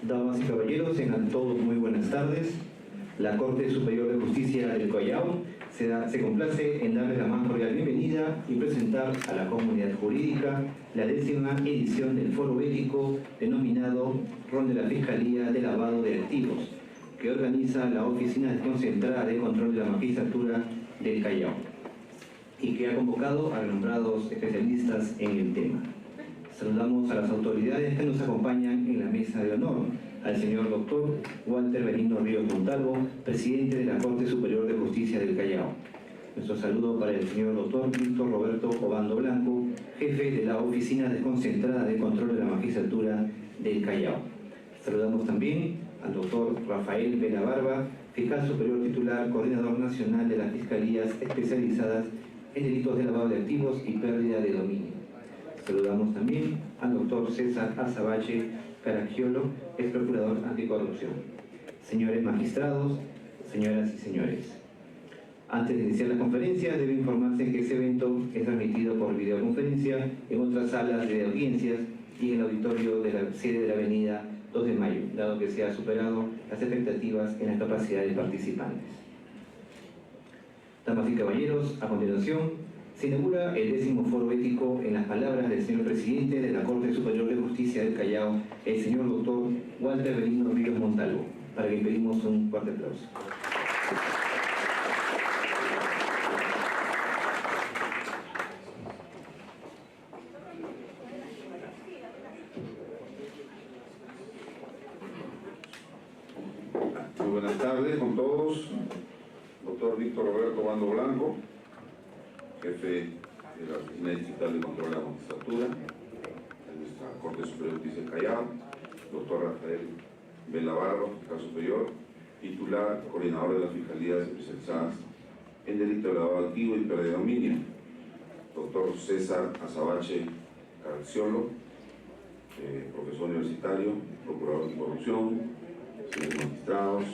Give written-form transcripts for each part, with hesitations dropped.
Damas y caballeros, tengan todos muy buenas tardes. La Corte Superior de Justicia del Callao se complace en darles la más cordial bienvenida y presentar a la comunidad jurídica la 10ª edición del Foro Ético denominado Ronda de la Fiscalía de Lavado de Activos, que organiza la Oficina Desconcentrada de Control de la Magistratura del Callao y que ha convocado a renombrados especialistas en el tema. Saludamos a las autoridades que nos acompañan en la mesa de honor, al señor doctor Walter Benigno Ríos Montalvo, presidente de la Corte Superior de Justicia del Callao. Nuestro saludo para el señor doctor Víctor Roberto Obando Blanco, jefe de la Oficina Desconcentrada de Control de la Magistratura del Callao. Saludamos también al doctor Rafael Vela Barba, fiscal superior titular, coordinador nacional de las Fiscalías especializadas en delitos de lavado de activos y pérdida de dominio. Saludamos también al doctor César Azabache Caragiolo, ex procurador anticorrupción. Señores magistrados, señoras y señores, antes de iniciar la conferencia debe informarse que este evento es transmitido por videoconferencia en otras salas de audiencias y en el auditorio de la sede de la avenida 2 de Mayo, dado que se ha superado las expectativas en la capacidad de participantes. Damas y caballeros, a continuación se inaugura el 10º Foro Ético en las palabras del señor presidente de la Corte Superior de Justicia del Callao, el señor doctor Walter Benigno Ríos Montalvo, para que pedimos un fuerte aplauso. Muy buenas tardes con todos. Doctor Víctor Roberto Obando Blanco, jefe de la Oficina Distrital de Control de la Magistratura de nuestra Corte Superior de Justicia del Callao. Doctor Rafael Vela Barba, fiscal superior, titular, coordinador de las Fiscalías especializadas en delito de lavado de activos y pérdida de dominio. Doctor César Azabache Caragiolo, profesor universitario, procurador de corrupción, señores magistrados,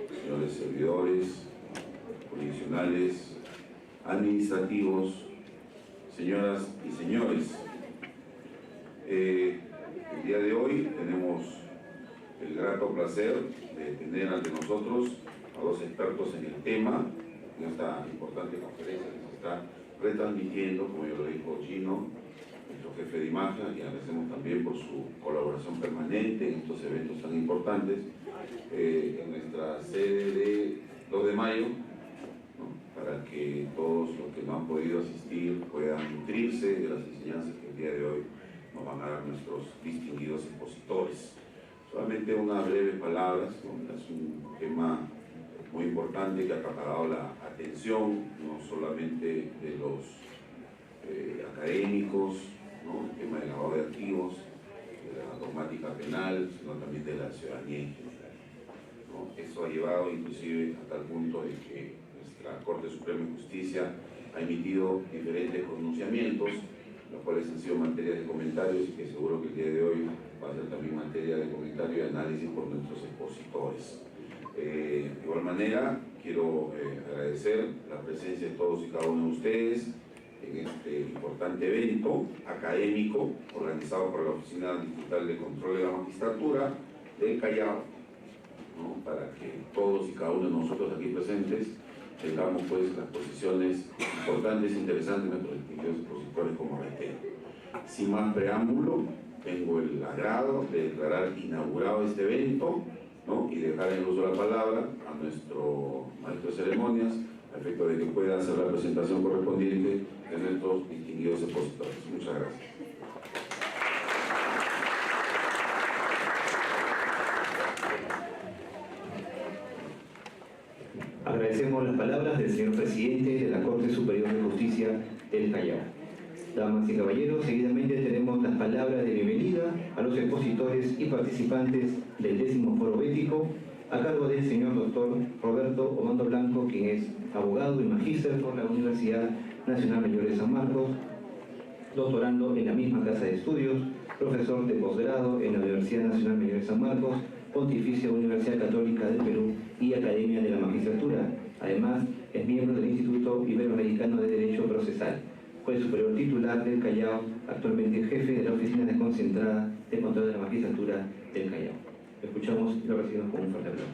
señores servidores, jurisdiccionales, administrativos, señoras y señores. El día de hoy tenemos el grato placer de tener ante nosotros a dos expertos en el tema, en esta importante conferencia que se está retransmitiendo, como ya lo dijo Gino, nuestro jefe de imagen, y agradecemos también por su colaboración permanente en estos eventos tan importantes, en nuestra sede de 2 de Mayo, para que todos los que no han podido asistir puedan nutrirse de las enseñanzas que el día de hoy nos van a dar nuestros distinguidos expositores. Solamente unas breves palabras, es un tema muy importante que ha acaparado la atención, no solamente de los académicos, ¿no? El tema del lavado de activos, de la dogmática penal, sino también de la ciudadanía en general, ¿no? Eso ha llevado inclusive a tal punto de que nuestra Corte Suprema de Justicia ha emitido diferentes pronunciamientos, los cuales han sido materias de comentarios y que seguro que el día de hoy va a ser también materia de comentario y análisis por nuestros expositores. De igual manera, quiero agradecer la presencia de todos y cada uno de ustedes en este importante evento académico organizado por la Oficina Distrital de Control de la Magistratura del Callao, ¿no? Para que todos y cada uno de nosotros aquí presentes tengamos pues las posiciones importantes e interesantes de nuestros distinguidos expositores, como reitero. Sin más preámbulo, tengo el agrado de declarar inaugurado este evento, ¿no? Y dejar en uso la palabra a nuestro maestro de ceremonias, a efecto de que pueda hacer la presentación correspondiente de nuestros distinguidos expositores. Muchas gracias. Agradecemos las palabras del señor presidente de la Corte Superior de Justicia del Callao. Damas y caballeros, seguidamente tenemos las palabras de bienvenida a los expositores y participantes del 10º Foro Ético, a cargo del señor doctor Roberto Obando Blanco, quien es abogado y magíster por la Universidad Nacional Mayor de San Marcos, doctorando en la misma casa de estudios, profesor de posgrado en la Universidad Nacional Mayor de San Marcos, Pontificia Universidad Católica del Perú y Academia de la Magistratura. Además, es miembro del Instituto Iberoamericano de Derecho Procesal. Juez superior titular del Callao, actualmente jefe de la Oficina Desconcentrada de Control de la Magistratura del Callao. Lo escuchamos y lo recibimos con un fuerte aplauso.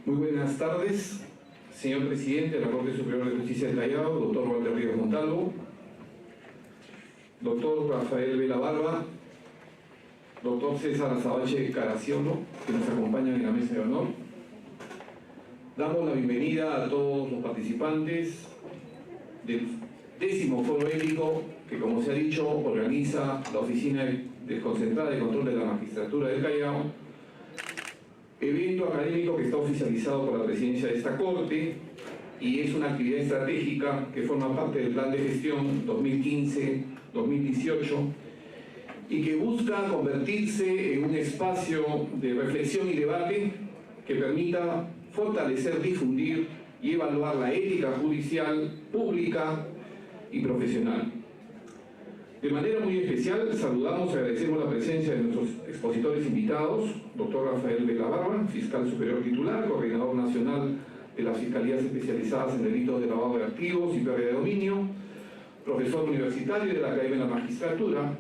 Muy buenas tardes, señor presidente de la Corte Superior de Justicia del Callao, doctor Walter Ríos Montalvo, doctor Rafael Vela Barba, doctor César Azabache Caraciolo, que nos acompañan en la mesa de honor. Damos la bienvenida a todos los participantes del 10º Foro Ético que, como se ha dicho, organiza la Oficina Desconcentrada de Control de la Magistratura del Callao, evento académico que está oficializado por la presidencia de esta Corte y es una actividad estratégica que forma parte del Plan de Gestión 2015-2018 y que busca convertirse en un espacio de reflexión y debate que permita fortalecer, difundir y evaluar la ética judicial, pública y profesional. De manera muy especial, saludamos y agradecemos la presencia de nuestros expositores invitados, doctor Rafael Vela Barba, fiscal superior titular, coordinador nacional de las Fiscalías Especializadas en Delitos de Lavado de Activos y Pérdida de Dominio, profesor universitario de la Academia de la Magistratura,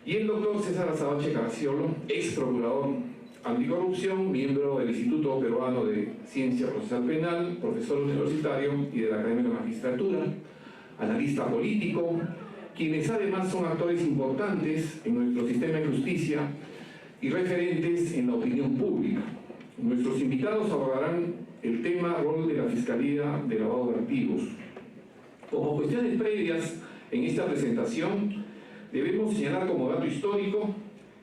y el doctor César Azabache Caraciolo, ex procurador anticorrupción, miembro del Instituto Peruano de Ciencia Procesal Penal, profesor universitario y de la Academia de la Magistratura, analista político, quienes además son actores importantes en nuestro sistema de justicia y referentes en la opinión pública. Nuestros invitados abordarán el tema rol de la Fiscalía de Lavado de Activos. Como cuestiones previas en esta presentación, debemos señalar como dato histórico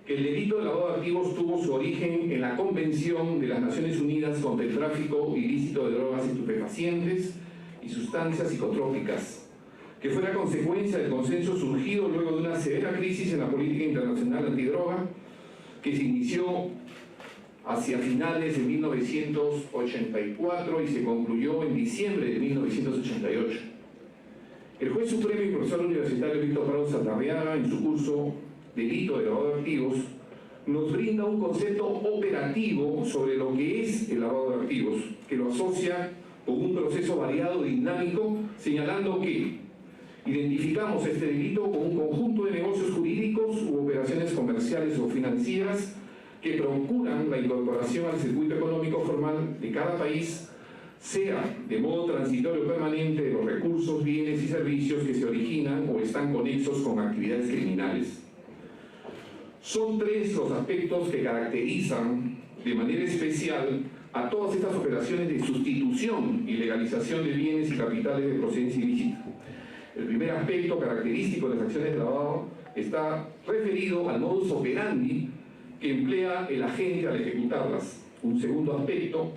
que el delito de lavado de activos tuvo su origen en la Convención de las Naciones Unidas contra el tráfico ilícito de drogas estupefacientes y sustancias psicotrópicas, que fue la consecuencia del consenso surgido luego de una severa crisis en la política internacional antidroga que se inició hacia finales de 1984 y se concluyó en diciembre de 1988. El juez supremo y profesor universitario Víctor Prado Saldarriaga, en su curso Delito de lavado de activos, nos brinda un concepto operativo sobre lo que es el lavado de activos, que lo asocia con un proceso variado y dinámico, señalando que identificamos este delito como un conjunto de negocios jurídicos u operaciones comerciales o financieras que procuran la incorporación al circuito económico formal de cada país, sea de modo transitorio o permanente, de los recursos, bienes y servicios que se originan o están conexos con actividades criminales. Son tres los aspectos que caracterizan de manera especial a todas estas operaciones de sustitución y legalización de bienes y capitales de procedencia ilícita. El primer aspecto característico de las acciones de lavado está referido al modus operandi que emplea el agente al ejecutarlas. Un segundo aspecto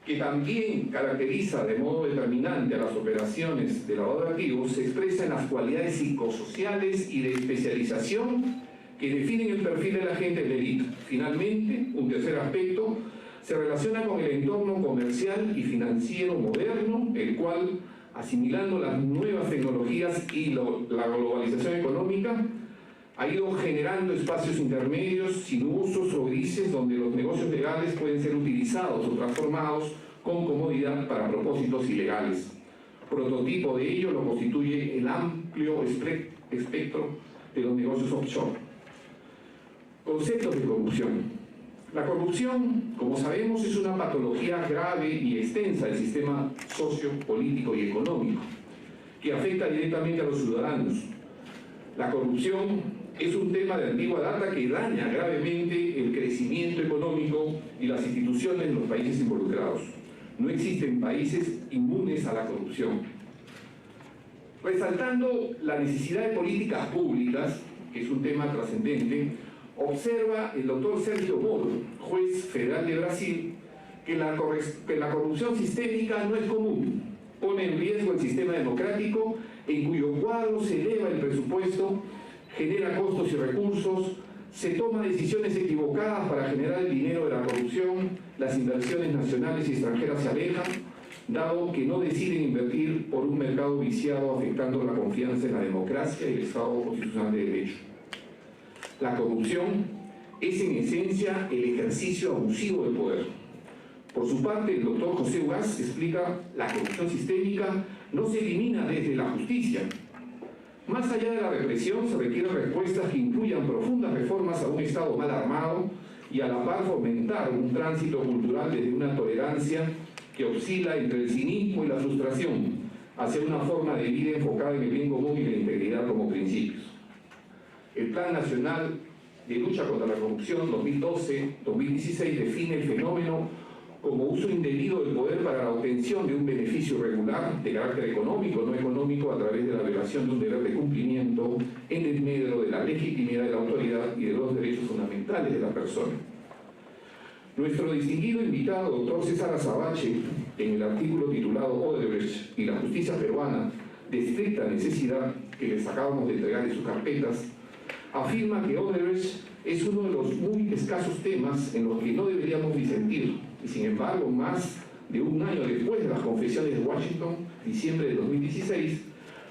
que también caracteriza de modo determinante a las operaciones de lavado de activos se expresa en las cualidades psicosociales y de especialización que definen el perfil del agente del delito. Finalmente, un tercer aspecto se relaciona con el entorno comercial y financiero moderno, el cual, asimilando las nuevas tecnologías y la globalización económica, ha ido generando espacios intermedios, sinuosos o grises, donde los negocios legales pueden ser utilizados o transformados con comodidad para propósitos ilegales. Prototipo de ello lo constituye el amplio espectro de los negocios offshore. Conceptos de corrupción. La corrupción, como sabemos, es una patología grave y extensa del sistema socio, político y económico, que afecta directamente a los ciudadanos. La corrupción es un tema de antigua data que daña gravemente el crecimiento económico y las instituciones de los países involucrados. No existen países inmunes a la corrupción. Resaltando la necesidad de políticas públicas, que es un tema trascendente, observa el doctor Sergio Moro, juez federal de Brasil, que la corrupción sistémica no es común, pone en riesgo el sistema democrático, en cuyo cuadro se eleva el presupuesto, genera costos y recursos, se toman decisiones equivocadas para generar el dinero de la corrupción, las inversiones nacionales y extranjeras se alejan, dado que no deciden invertir por un mercado viciado afectando la confianza en la democracia y el Estado constitucional de Derecho. La corrupción es en esencia el ejercicio abusivo del poder. Por su parte, el doctor José Ugas explica la corrupción sistémica no se elimina desde la justicia. Más allá de la represión, se requieren respuestas que incluyan profundas reformas a un Estado mal armado y a la par fomentar un tránsito cultural desde una tolerancia que oscila entre el cinismo y la frustración hacia una forma de vida enfocada en el bien común y la integridad como principios. El Plan Nacional de Lucha contra la Corrupción 2012-2016 define el fenómeno como uso indebido del poder para la obtención de un beneficio regular de carácter económico o no económico a través de la violación de un deber de cumplimiento en desmedro de la legitimidad de la autoridad y de los derechos fundamentales de la persona. Nuestro distinguido invitado, doctor César Azabache, en el artículo titulado Odebrecht y la justicia peruana de estricta necesidad que les acabamos de entregar en sus carpetas, afirma que Odebrecht es uno de los muy escasos temas en los que no deberíamos disentir, y sin embargo, más de un año después de las confesiones de Washington, diciembre de 2016,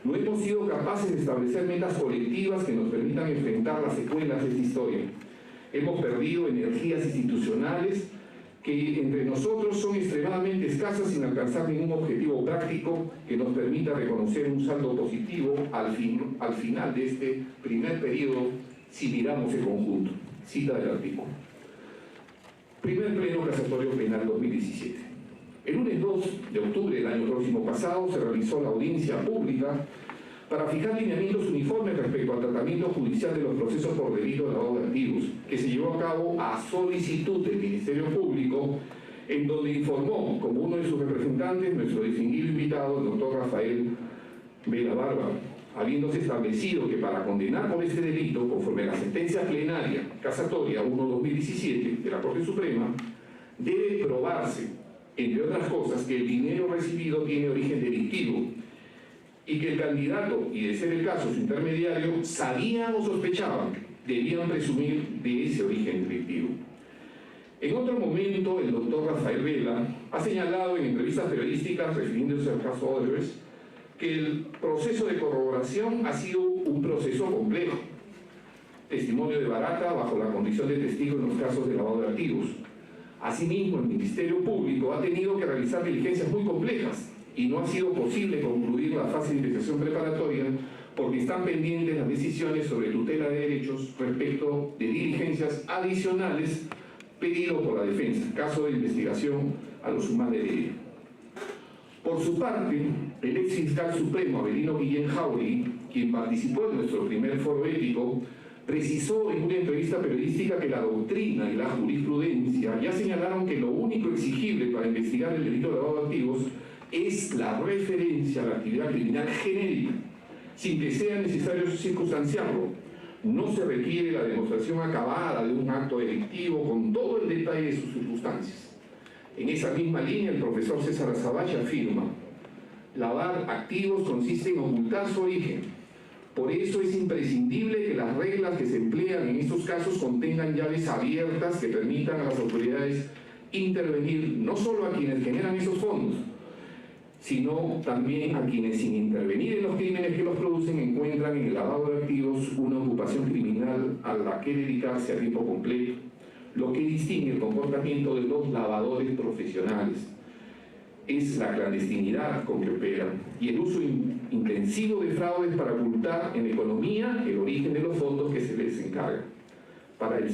no hemos sido capaces de establecer metas colectivas que nos permitan enfrentar las secuelas de esta historia. Hemos perdido energías institucionales que entre nosotros son extremadamente escasas sin alcanzar ningún objetivo práctico que nos permita reconocer un saldo positivo al final de este primer periodo si miramos el conjunto. Cita del artículo. Primer pleno casatorio penal 2017. El lunes 2 de octubre del año próximo pasado se realizó la audiencia pública para fijar lineamientos uniformes respecto al tratamiento judicial de los procesos por delito de lavado de activos, que se llevó a cabo a solicitud del Ministerio Público, en donde informó, como uno de sus representantes, nuestro distinguido invitado, el doctor Rafael Vela Barba, habiéndose establecido que para condenar por este delito, conforme a la sentencia plenaria casatoria 1/2017 de la Corte Suprema, debe probarse, entre otras cosas, que el dinero recibido tiene origen delictivo y que el candidato, y de ser el caso su intermediario, sabían o sospechaban, debían presumir de ese origen delictivo. En otro momento, el doctor Rafael Vela ha señalado en entrevistas periodísticas, refiriéndose al caso Odebrecht, que el proceso de corroboración ha sido un proceso complejo. Testimonio de Barata bajo la condición de testigo en los casos de lavado de activos. Asimismo, el Ministerio Público ha tenido que realizar diligencias muy complejas y no ha sido posible concluir la fase de investigación preparatoria porque están pendientes las decisiones sobre tutela de derechos respecto de diligencias adicionales pedido por la defensa, caso de investigación a los Sumar de Heredia. Por su parte, el ex fiscal supremo Avelino Guillén Jauregui, quien participó en nuestro primer foro ético, precisó en una entrevista periodística que la doctrina y la jurisprudencia ya señalaron que lo único exigible para investigar el delito de lavado de activos es la referencia a la actividad criminal genérica, sin que sea necesario circunstanciarlo. No se requiere la demostración acabada de un acto delictivo con todo el detalle de sus circunstancias. En esa misma línea, el profesor César Azabache afirma: lavar activos consiste en ocultar su origen. Por eso es imprescindible que las reglas que se emplean en estos casos contengan llaves abiertas que permitan a las autoridades intervenir no solo a quienes generan esos fondos, sino también a quienes, sin intervenir en los crímenes que los producen, encuentran en el lavado de activos una ocupación criminal a la que dedicarse a tiempo completo, lo que distingue el comportamiento de los lavadores profesionales. Es la clandestinidad con que operan y el uso intensivo de fraudes para ocultar en economía el origen de los fondos que se les encarga. Para que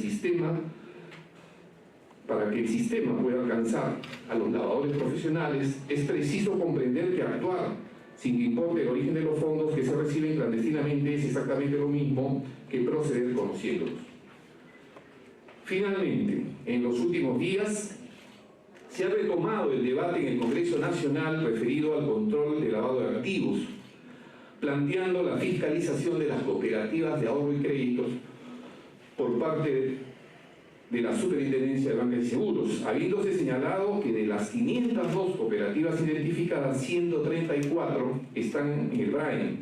el sistema pueda alcanzar a los lavadores profesionales, es preciso comprender que actuar sin que importe el origen de los fondos que se reciben clandestinamente es exactamente lo mismo que proceder conociéndolos. Finalmente, en los últimos días se ha retomado el debate en el Congreso Nacional referido al control de lavado de activos, planteando la fiscalización de las cooperativas de ahorro y créditos por parte de la Superintendencia de Banca y Seguros, habiéndose señalado que de las 502 cooperativas identificadas, 134 están en el Brain,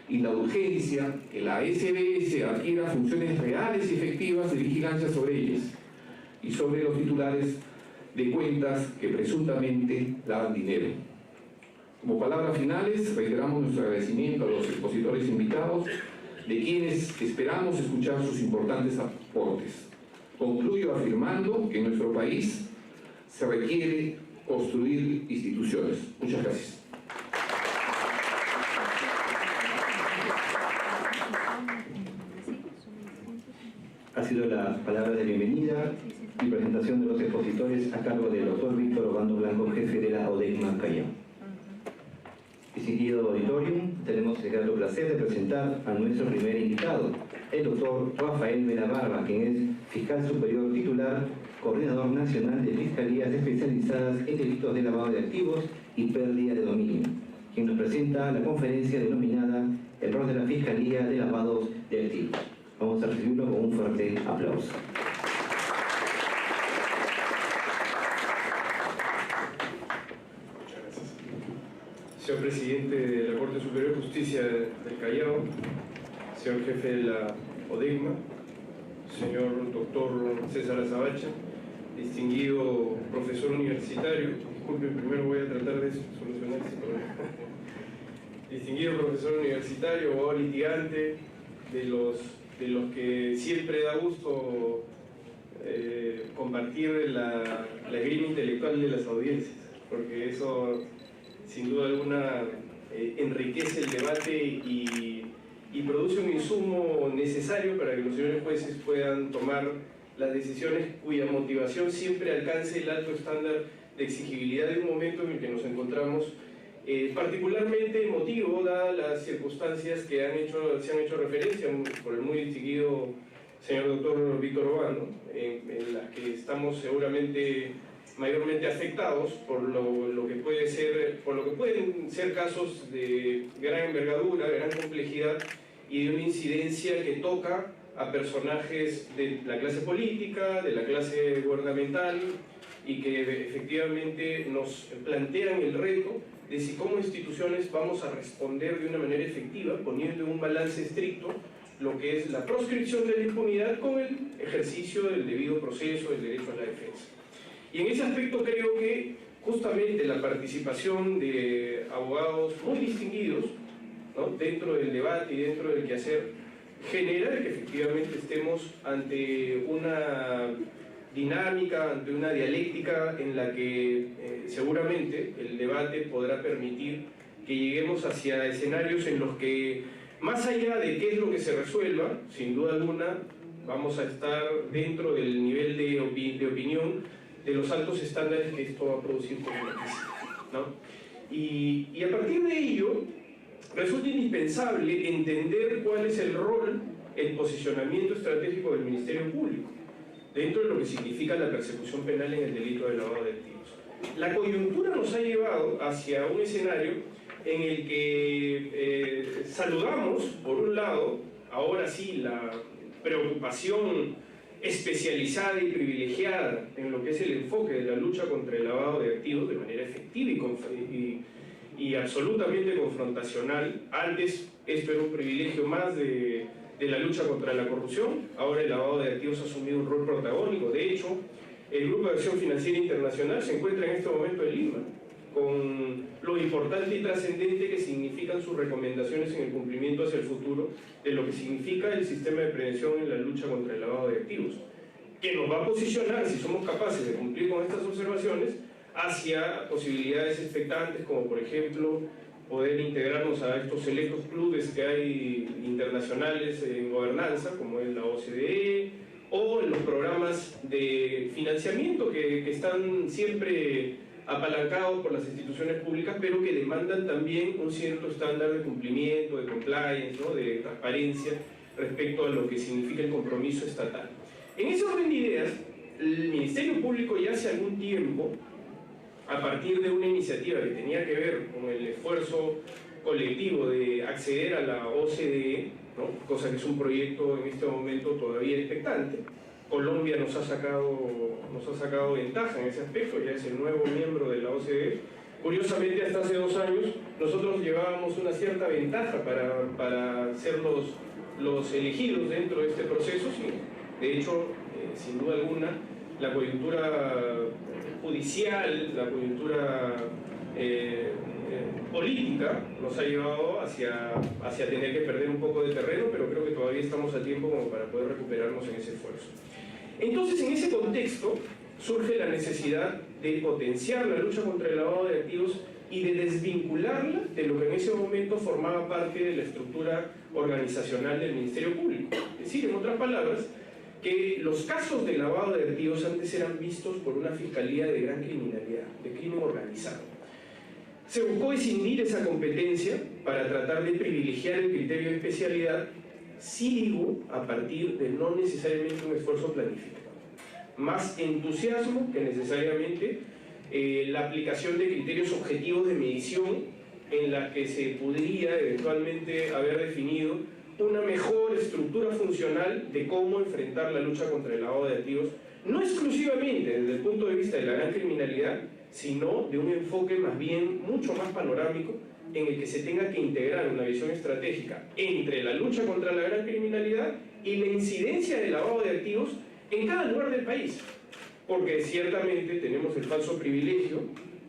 y la urgencia que la SBS adquiera funciones reales y efectivas de vigilancia sobre ellas y sobre los titulares de cuentas que presuntamente lavan dinero. Como palabras finales, reiteramos nuestro agradecimiento a los expositores invitados, de quienes esperamos escuchar sus importantes aportes. Concluyo afirmando que en nuestro país se requiere construir instituciones. Muchas gracias. ha sido las palabras de bienvenida y presentación de los expositores a cargo del doctor Víctor Obando Blanco, jefe de la ODECMA Callao. Distinguido auditorio, tenemos el grato placer de presentar a nuestro primer invitado, el doctor Rafael Mena Barba, quien es fiscal superior titular, coordinador nacional de fiscalías especializadas en delitos de lavado de activos y pérdida de dominio, quien nos presenta la conferencia denominada El rol de la Fiscalía de Lavados de Activos. Vamos a recibirlo con un fuerte aplauso. Señor presidente de la Corte Superior de Justicia del Callao, señor jefe de la ODECMA, señor doctor César Azabacha, distinguido profesor universitario, disculpen, primero voy a tratar de solucionar ese problema. Distinguido profesor universitario, abogado litigante, de los que siempre da gusto compartir la grima intelectual de las audiencias, porque eso sin duda alguna enriquece el debate y produce un insumo necesario para que los señores jueces puedan tomar las decisiones cuya motivación siempre alcance el alto estándar de exigibilidad de un momento en el que nos encontramos, particularmente emotivo, dadas las circunstancias que se han hecho referencia por el muy distinguido señor doctor Víctor Obando, en las que estamos seguramente mayormente afectados por lo que pueden ser casos de gran envergadura, de gran complejidad y de una incidencia que toca a personajes de la clase política, de la clase gubernamental, y que efectivamente nos plantean el reto de si como instituciones vamos a responder de una manera efectiva, poniendo en un balance estricto lo que es la proscripción de la impunidad con el ejercicio del debido proceso, del derecho a la defensa. Y en ese aspecto creo que justamente la participación de abogados muy distinguidos, ¿no?, dentro del debate y dentro del quehacer, genera que efectivamente estemos ante una dinámica, ante una dialéctica en la que seguramente el debate podrá permitir que lleguemos hacia escenarios en los que, más allá de qué es lo que se resuelva, sin duda alguna vamos a estar dentro del nivel de opinión de los altos estándares que esto va a producir por ¿no? Y a partir de ello, resulta indispensable entender cuál es el rol, el posicionamiento estratégico del Ministerio Público dentro de lo que significa la persecución penal en el delito de lavado de activos. La coyuntura nos ha llevado hacia un escenario en el que saludamos, por un lado, ahora sí, la preocupación especializada y privilegiada en lo que es el enfoque de la lucha contra el lavado de activos de manera efectiva y absolutamente confrontacional. Antes esto era un privilegio más de la lucha contra la corrupción, ahora el lavado de activos ha asumido un rol protagónico. De hecho, el Grupo de Acción Financiera Internacional se encuentra en este momento en Lima, con lo importante y trascendente que significan sus recomendaciones en el cumplimiento hacia el futuro de lo que significa el sistema de prevención en la lucha contra el lavado de activos, que nos va a posicionar, si somos capaces de cumplir con estas observaciones, hacia posibilidades expectantes, como por ejemplo poder integrarnos a estos selectos clubes que hay internacionales en gobernanza, como es la OCDE, o en los programas de financiamiento que están siempre apalancados por las instituciones públicas, pero que demandan también un cierto estándar de cumplimiento, de compliance, ¿no?, de transparencia respecto a lo que significa el compromiso estatal. En ese orden de ideas, el Ministerio Público ya hace algún tiempo, a partir de una iniciativa que tenía que ver con el esfuerzo colectivo de acceder a la OCDE, ¿no?, cosa que es un proyecto en este momento todavía expectante. Colombia nos ha sacado ventaja en ese aspecto, ya es el nuevo miembro de la OCDE. Curiosamente, hasta hace 2 años nosotros llevábamos una cierta ventaja para ser los elegidos dentro de este proceso. Sí. De hecho, sin duda alguna, la coyuntura judicial, la coyuntura política nos ha llevado hacia tener que perder un poco de terreno, pero creo que todavía estamos a tiempo como para poder recuperarnos en ese esfuerzo. Entonces, en ese contexto, surge la necesidad de potenciar la lucha contra el lavado de activos y de desvincularla de lo que en ese momento formaba parte de la estructura organizacional del Ministerio Público. Es decir, en otras palabras, que los casos de lavado de activos antes eran vistos por una fiscalía de gran criminalidad, de crimen organizado. Se buscó escindir esa competencia para tratar de privilegiar el criterio de especialidad, sí digo, a partir de no necesariamente un esfuerzo planificado. Más entusiasmo que necesariamente la aplicación de criterios objetivos de medición en la que se podría eventualmente haber definido una mejor estructura funcional de cómo enfrentar la lucha contra el lavado de activos, no exclusivamente desde el punto de vista de la gran criminalidad, sino de un enfoque más bien mucho más panorámico en el que se tenga que integrar una visión estratégica entre la lucha contra la gran criminalidad y la incidencia del lavado de activos en cada lugar del país. Porque ciertamente tenemos el falso privilegio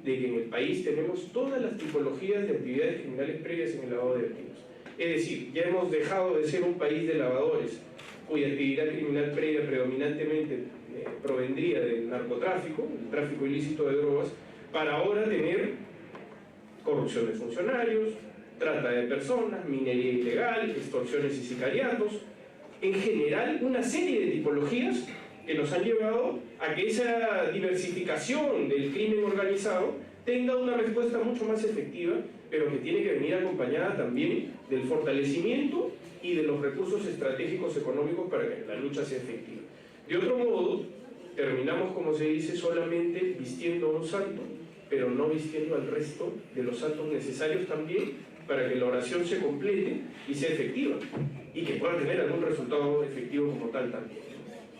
de que en el país tenemos todas las tipologías de actividades criminales previas en el lavado de activos. Es decir, ya hemos dejado de ser un país de lavadores, cuya actividad criminal previa predominantemente provendría del narcotráfico, el tráfico ilícito de drogas, para ahora tener corrupción de funcionarios, trata de personas, minería ilegal, extorsiones y sicariatos, en general una serie de tipologías que nos han llevado a que esa diversificación del crimen organizado tenga una respuesta mucho más efectiva, pero que tiene que venir acompañada también del fortalecimiento y de los recursos estratégicos económicos para que la lucha sea efectiva. De otro modo, terminamos, como se dice, solamente vistiendo a un santo, pero no vistiendo al resto de los santos necesarios también para que la oración se complete y sea efectiva, y que pueda tener algún resultado efectivo como tal también.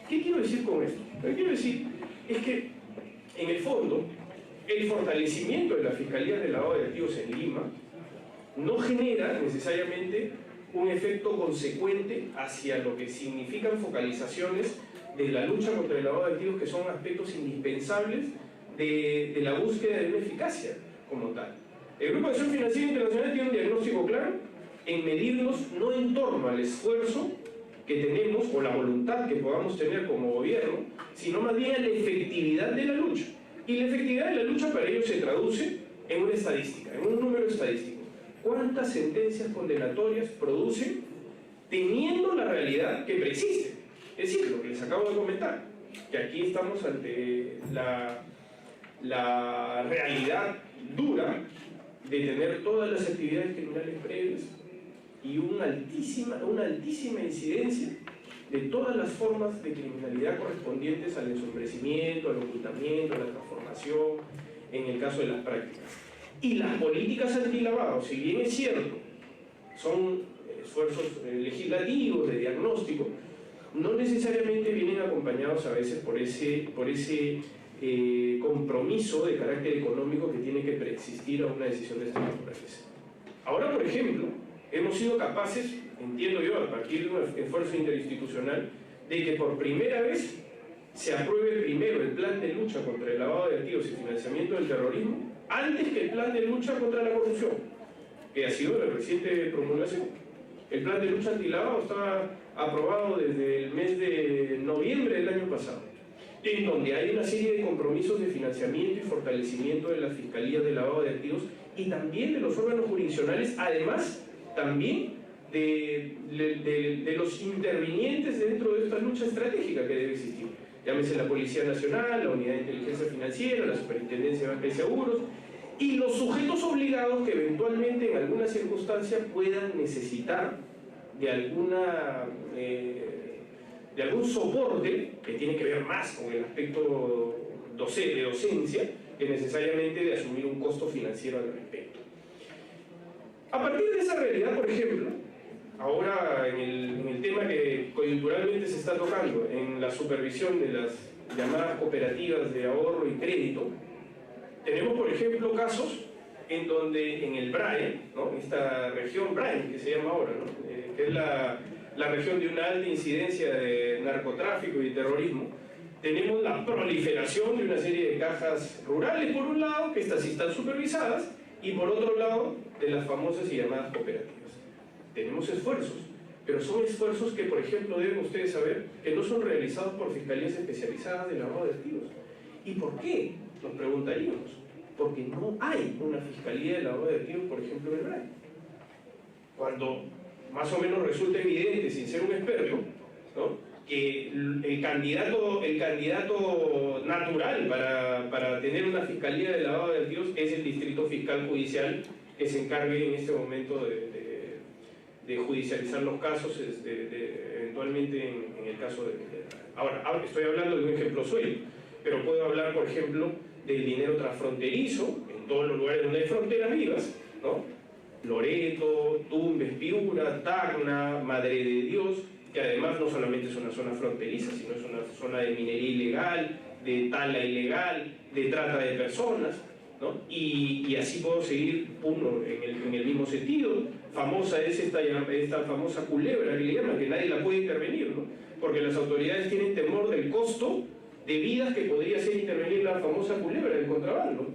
¿Qué quiero decir con esto? Lo que quiero decir es que, en el fondo, el fortalecimiento de la Fiscalía de Lavado de Activos en Lima no genera necesariamente un efecto consecuente hacia lo que significan focalizaciones de la lucha contra el lavado de activos, que son aspectos indispensables de la búsqueda de una eficacia como tal. El Grupo de Acción Financiera Internacional tiene un diagnóstico claro en medirnos no en torno al esfuerzo que tenemos o la voluntad que podamos tener como gobierno, sino más bien a la efectividad de la lucha. Y la efectividad de la lucha para ello se traduce en una estadística, en un número estadístico. ¿Cuántas sentencias condenatorias producen teniendo la realidad que preexiste? Es decir, lo que les acabo de comentar, que aquí estamos ante la realidad dura de tener todas las actividades criminales previas y una altísima incidencia de todas las formas de criminalidad correspondientes al ensombrecimiento, al ocultamiento, a la transformación, en el caso de las prácticas. Y las políticas antilavado, si bien es cierto, son esfuerzos legislativos, de diagnóstico, no necesariamente vienen acompañados a veces por ese compromiso de carácter económico que tiene que preexistir a una decisión de esta naturaleza. Ahora, por ejemplo, hemos sido capaces, entiendo yo, a partir de un esfuerzo interinstitucional, de que por primera vez se apruebe primero el plan de lucha contra el lavado de activos y financiamiento del terrorismo antes que el plan de lucha contra la corrupción, que ha sido la reciente promulgación. El plan de lucha antilavado estaba aprobado desde el mes de noviembre del año pasado, en donde hay una serie de compromisos de financiamiento y fortalecimiento de las fiscalías de lavado de activos y también de los órganos jurisdiccionales, además también de los intervinientes dentro de esta lucha estratégica que debe existir. Llámese la Policía Nacional, la Unidad de Inteligencia Financiera, la Superintendencia de Banca y Seguros, y los sujetos obligados que eventualmente en alguna circunstancia puedan necesitar de algún soporte que tiene que ver más con el aspecto de docencia que necesariamente de asumir un costo financiero al respecto. A partir de esa realidad, por ejemplo, ahora en el tema que coyunturalmente se está tocando, en la supervisión de las llamadas cooperativas de ahorro y crédito, tenemos, por ejemplo, casos en donde en el BRAE, ¿no?, esta región BRAE que se llama ahora, ¿no?, que es la región de una alta incidencia de narcotráfico y terrorismo, tenemos la proliferación de una serie de cajas rurales, por un lado, que estas sí están supervisadas, y por otro lado, de las famosas y llamadas cooperativas. Tenemos esfuerzos, pero son esfuerzos que, por ejemplo, deben ustedes saber que no son realizados por fiscalías especializadas de lavado de activos. ¿Y por qué? Nos preguntaríamos. Porque no hay una fiscalía de lavado de activos, por ejemplo, en el BRAE. Cuando más o menos resulta evidente, sin ser un experto, ¿no?, que el candidato natural para tener una fiscalía de lavado de activos es el distrito fiscal judicial, que se encargue en este momento de judicializar los casos, eventualmente en el caso de... Ahora, estoy hablando de un ejemplo suelto, pero puedo hablar, por ejemplo, del dinero transfronterizo en todos los lugares donde hay fronteras vivas, ¿no? Loreto, Tumbes, Piura, Tacna, Madre de Dios, que además no solamente es una zona fronteriza, sino es una zona de minería ilegal, de tala ilegal, de trata de personas, ¿no? Y así puedo seguir en el mismo sentido. Famosa es esta famosa culebra que le llaman, que nadie la puede intervenir, ¿no? Porque las autoridades tienen temor del costo de vidas que podría ser intervenir la famosa culebra del contrabando.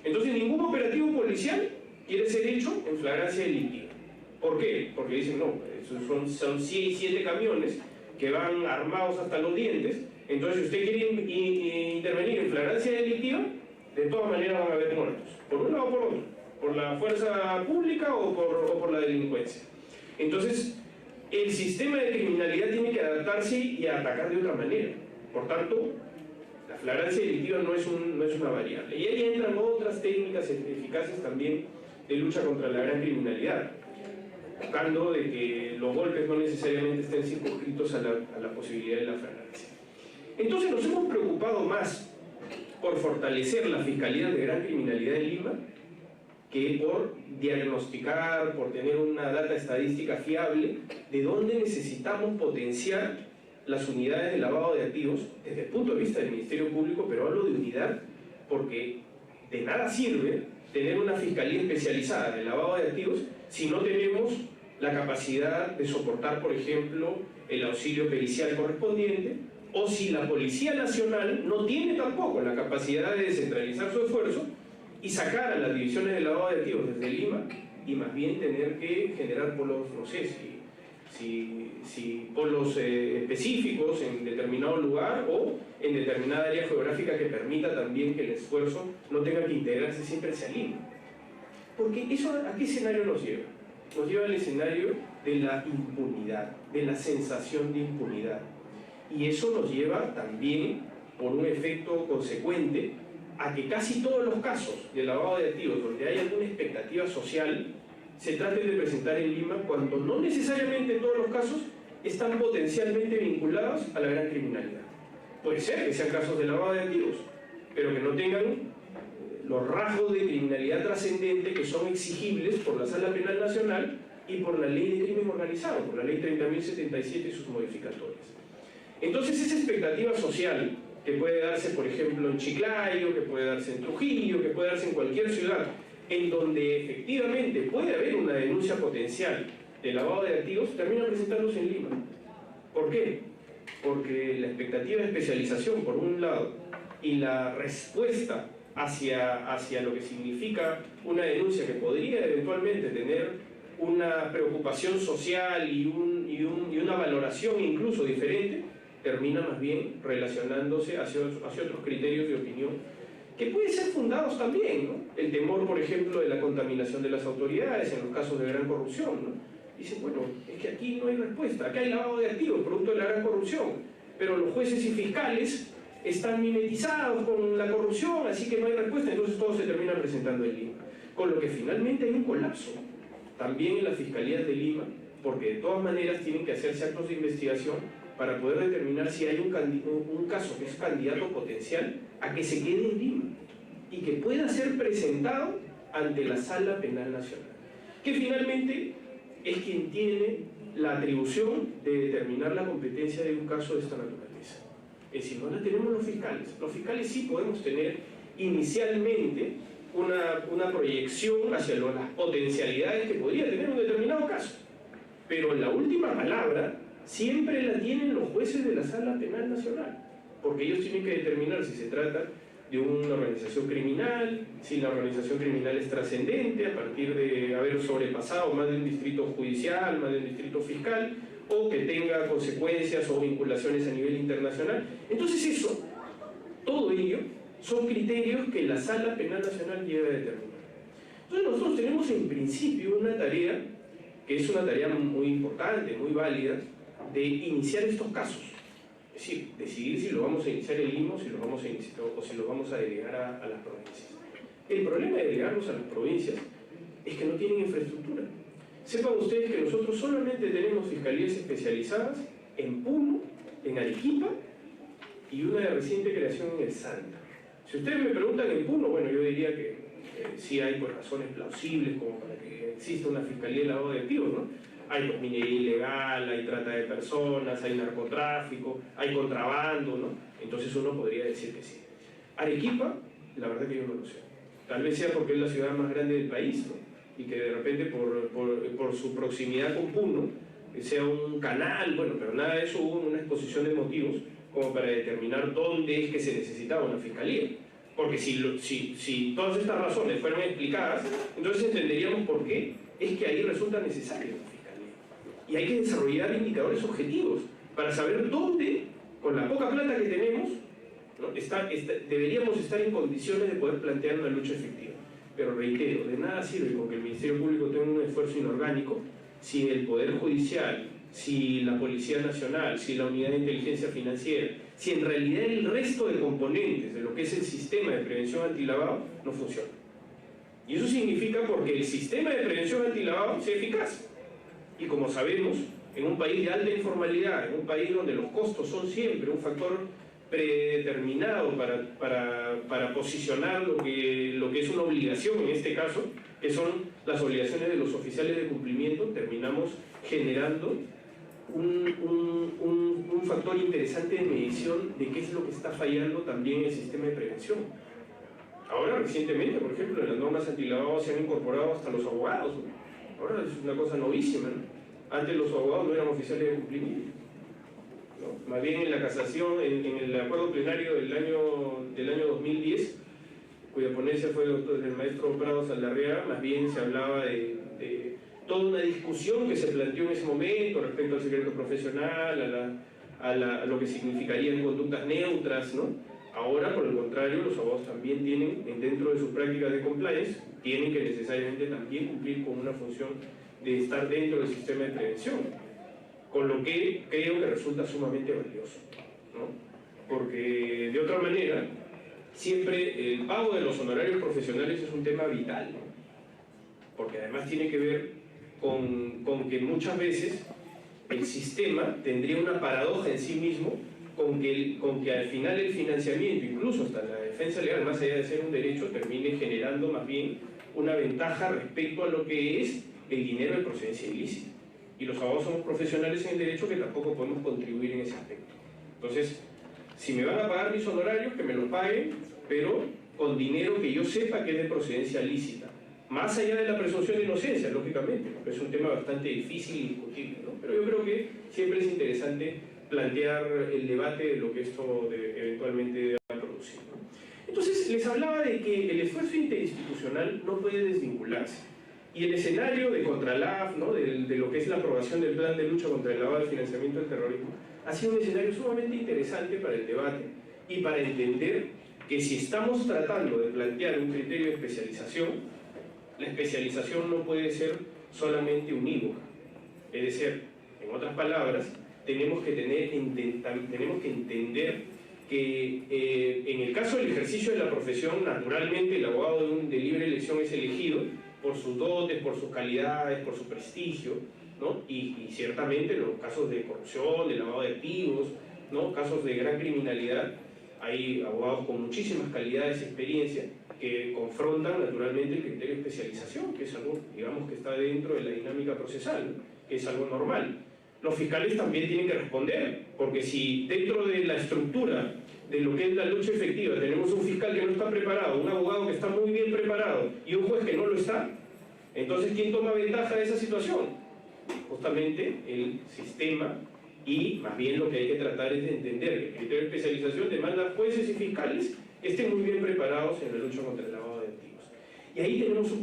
Entonces ningún operativo policial quiere ser hecho en flagrancia delictiva. ¿Por qué? Porque dicen, no, son 7 camiones que van armados hasta los dientes, entonces si usted quiere intervenir en flagrancia delictiva, de todas maneras van a haber muertos, por un lado o por otro, por la fuerza pública o por la delincuencia. Entonces, el sistema de criminalidad tiene que adaptarse y atacar de otra manera. Por tanto, la flagrancia delictiva no es una variable. Y ahí entran otras técnicas eficaces también de lucha contra la gran criminalidad, buscando de que los golpes no necesariamente estén circunscritos a la posibilidad de la flagrancia. Entonces nos hemos preocupado más por fortalecer la Fiscalía de Gran Criminalidad en Lima que por diagnosticar, por tener una data estadística fiable de dónde necesitamos potenciar las unidades de lavado de activos desde el punto de vista del Ministerio Público, pero hablo de unidad porque de nada sirve tener una fiscalía especializada en el lavado de activos si no tenemos la capacidad de soportar, por ejemplo, el auxilio pericial correspondiente, o si la Policía Nacional no tiene tampoco la capacidad de descentralizar su esfuerzo y sacar a las divisiones de lavado de activos desde Lima y más bien tener que generar polos, no sé, si polos específicos en determinado lugar o en determinada área geográfica que permita también que el esfuerzo no tenga que integrarse siempre hacia Lima. Porque eso, ¿a qué escenario nos lleva? Nos lleva al escenario de la impunidad, de la sensación de impunidad. Y eso nos lleva también, por un efecto consecuente, a que casi todos los casos de lavado de activos donde hay alguna expectativa social se traten de presentar en Lima cuando no necesariamente todos los casos están potencialmente vinculados a la gran criminalidad. Puede ser que sean casos de lavado de activos, pero que no tengan los rasgos de criminalidad trascendente que son exigibles por la Sala Penal Nacional y por la Ley de Crimen Organizado, por la Ley 30.077 y sus modificatorias. Entonces esa expectativa social que puede darse, por ejemplo, en Chiclayo, que puede darse en Trujillo, que puede darse en cualquier ciudad, en donde efectivamente puede haber una denuncia potencial de lavado de activos, termina presentándose en Lima. ¿Por qué? Porque la expectativa de especialización, por un lado, y la respuesta hacia lo que significa una denuncia que podría eventualmente tener una preocupación social y una valoración incluso diferente, termina más bien relacionándose hacia otros criterios de opinión que pueden ser fundados también, ¿no? El temor, por ejemplo, de la contaminación de las autoridades en los casos de gran corrupción, ¿no? Dicen, bueno, es que aquí no hay respuesta, acá hay lavado de activos, producto de la gran corrupción, pero los jueces y fiscales están mimetizados con la corrupción, así que no hay respuesta, entonces todo se termina presentando en Lima. Con lo que finalmente hay un colapso también en las fiscalías de Lima, porque de todas maneras tienen que hacerse actos de investigación para poder determinar si hay un caso que es candidato potencial a que se quede en Lima y que pueda ser presentado ante la Sala Penal Nacional, que finalmente es quien tiene la atribución de determinar la competencia de un caso de esta naturaleza. Es decir, no la tenemos los fiscales. Los fiscales sí podemos tener inicialmente una proyección hacia las potencialidades que podría tener un determinado caso, pero la última palabra siempre la tienen los jueces de la Sala Penal Nacional, porque ellos tienen que determinar si se trata de una organización criminal, si la organización criminal es trascendente a partir de haber sobrepasado más de un distrito judicial, más de un distrito fiscal, o que tenga consecuencias o vinculaciones a nivel internacional. Entonces eso, todo ello, son criterios que la Sala Penal Nacional debe determinar. Entonces nosotros tenemos en principio una tarea, que es una tarea muy importante, muy válida, de iniciar estos casos, Es decir, decidir si lo vamos a iniciar el IMO, si lo vamos a iniciar, o si lo vamos a delegar a las provincias. El problema de delegarlos a las provincias es que no tienen infraestructura. Sepan ustedes que nosotros solamente tenemos fiscalías especializadas en Puno, en Arequipa y una de reciente creación en el Santa. Si ustedes me preguntan en Puno, bueno, yo diría que sí hay pues, razones plausibles como para que exista una fiscalía de lavado de activos, ¿no? Hay pues, minería ilegal, hay trata de personas, hay narcotráfico, hay contrabando, ¿no? Entonces uno podría decir que sí. Arequipa, la verdad que yo no lo sé. Tal vez sea porque es la ciudad más grande del país, ¿no? Y que de repente por su proximidad con Puno sea un canal, bueno, pero nada de eso hubo una exposición de motivos como para determinar dónde es que se necesitaba una fiscalía. Porque si todas estas razones fueran explicadas, entonces entenderíamos por qué es que ahí resulta necesaria una fiscalía. Y hay que desarrollar indicadores objetivos para saber dónde, con la poca plata que tenemos, ¿no? deberíamos estar en condiciones de poder plantear una lucha efectiva. Pero reitero, de nada sirve con que el Ministerio Público tenga un esfuerzo inorgánico si el Poder Judicial, si la Policía Nacional, si la Unidad de Inteligencia Financiera, si en realidad el resto de componentes de lo que es el sistema de prevención antilavado no funciona. Y eso significa porque el sistema de prevención antilavado sea eficaz. Y como sabemos, en un país de alta informalidad, en un país donde los costos son siempre un factor predeterminado para posicionar lo que es una obligación en este caso, que son las obligaciones de los oficiales de cumplimiento, terminamos generando un factor interesante de medición de qué es lo que está fallando también en el sistema de prevención. Ahora, recientemente, por ejemplo, en las normas antilavado se han incorporado hasta los abogados, ¿no? Ahora es una cosa novísima, ¿no? Antes los abogados no eran oficiales de cumplimiento, ¿no? Más bien en la casación, en el acuerdo plenario del año 2010, cuya ponencia fue del maestro Prado Saldarriaga, más bien se hablaba de toda una discusión que se planteó en ese momento respecto al secreto profesional, a lo que significarían conductas neutras, ¿no? Ahora, por el contrario, los abogados también tienen, dentro de sus prácticas de compliance, tienen que necesariamente también cumplir con una función de estar dentro del sistema de prevención, con lo que creo que resulta sumamente valioso, ¿no? Porque de otra manera, siempre el pago de los honorarios profesionales es un tema vital, ¿no? Porque además tiene que ver con que muchas veces el sistema tendría una paradoja en sí mismo con que al final el financiamiento, incluso hasta la defensa legal, más allá de ser un derecho, termine generando más bien una ventaja respecto a lo que es el dinero de procedencia ilícita. Y los abogados somos profesionales en el derecho que tampoco podemos contribuir en ese aspecto. Entonces, si me van a pagar mis honorarios, que me los paguen, pero con dinero que yo sepa que es de procedencia lícita. Más allá de la presunción de inocencia, lógicamente, porque es un tema bastante difícil y discutible, ¿no? Pero yo creo que siempre es interesante plantear el debate de lo que esto eventualmente va a producir, ¿no? Entonces, les hablaba de que el esfuerzo interinstitucional no puede desvincularse. Y el escenario de Contralaf, ¿no? de lo que es la aprobación del plan de lucha contra el lavado y financiamiento del terrorismo, ha sido un escenario sumamente interesante para el debate y para entender que si estamos tratando de plantear un criterio de especialización, la especialización no puede ser solamente unívoca. Es decir, en otras palabras, tenemos que entender que en el caso del ejercicio de la profesión, naturalmente el abogado de libre elección es elegido por sus dotes, por sus calidades, por su prestigio, ¿no? Y ciertamente en los casos de corrupción, de lavado de activos, ¿no? Casos de gran criminalidad, hay abogados con muchísimas calidades y experiencia que confrontan naturalmente el criterio de especialización, que es algo, digamos, que está dentro de la dinámica procesal, ¿no? Que es algo normal. Los fiscales también tienen que responder, porque si dentro de la estructura de lo que es la lucha efectiva tenemos un fiscal que no está preparado, un abogado que está muy bien preparado y un juez que no lo está, entonces ¿quién toma ventaja de esa situación? Justamente el sistema, y más bien lo que hay que tratar es de entender que el criterio de especialización demanda a jueces y fiscales que estén muy bien preparados en la lucha contra el lavado de activos. Y ahí tenemos un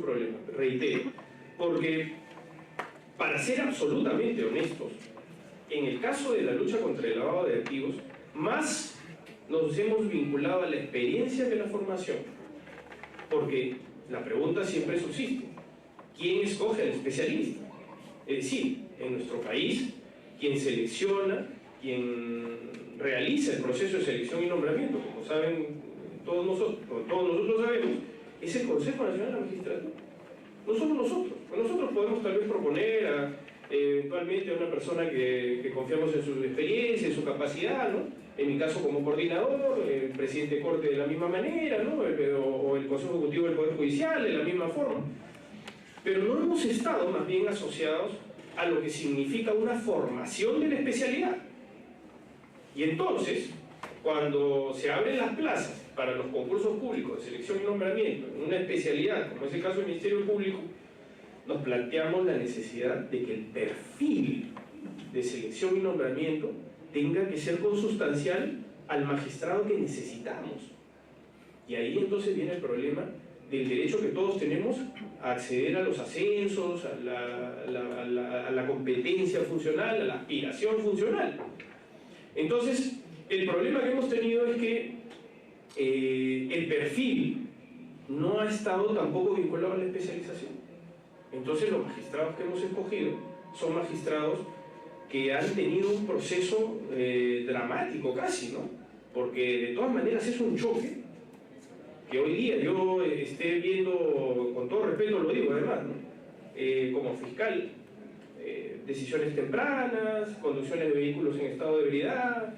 problema, reitero, porque para ser absolutamente honestos, en el caso de la lucha contra el lavado de activos, más nos hemos vinculado a la experiencia que a la formación, porque la pregunta siempre subsiste: ¿quién escoge al especialista? Es decir, en nuestro país, quien selecciona quien realiza el proceso de selección y nombramiento, como saben todos nosotros sabemos, es el Consejo Nacional de la Magistratura. No somos nosotros. Pues nosotros podemos tal vez proponer eventualmente a una persona que confiamos en su experiencia, en su capacidad, ¿no? En mi caso como coordinador, el presidente de Corte de la misma manera, ¿no? O el Consejo Ejecutivo del Poder Judicial de la misma forma. Pero no hemos estado más bien asociados a lo que significa una formación de la especialidad. Y entonces, cuando se abren las plazas para los concursos públicos de selección y nombramiento en una especialidad, como es el caso del Ministerio Público, nos planteamos la necesidad de que el perfil de selección y nombramiento tenga que ser consustancial al magistrado que necesitamos. Y ahí entonces viene el problema del derecho que todos tenemos a acceder a los ascensos, a la competencia funcional, a la aspiración funcional. Entonces, el problema que hemos tenido es que el perfil no ha estado tampoco vinculado a la especialización. Entonces, los magistrados que hemos escogido son magistrados que han tenido un proceso dramático casi, ¿no? Porque de todas maneras es un choque que hoy día yo esté viendo, con todo respeto lo digo además, ¿no? Como fiscal, decisiones tempranas, conducciones de vehículos en estado de ebriedad,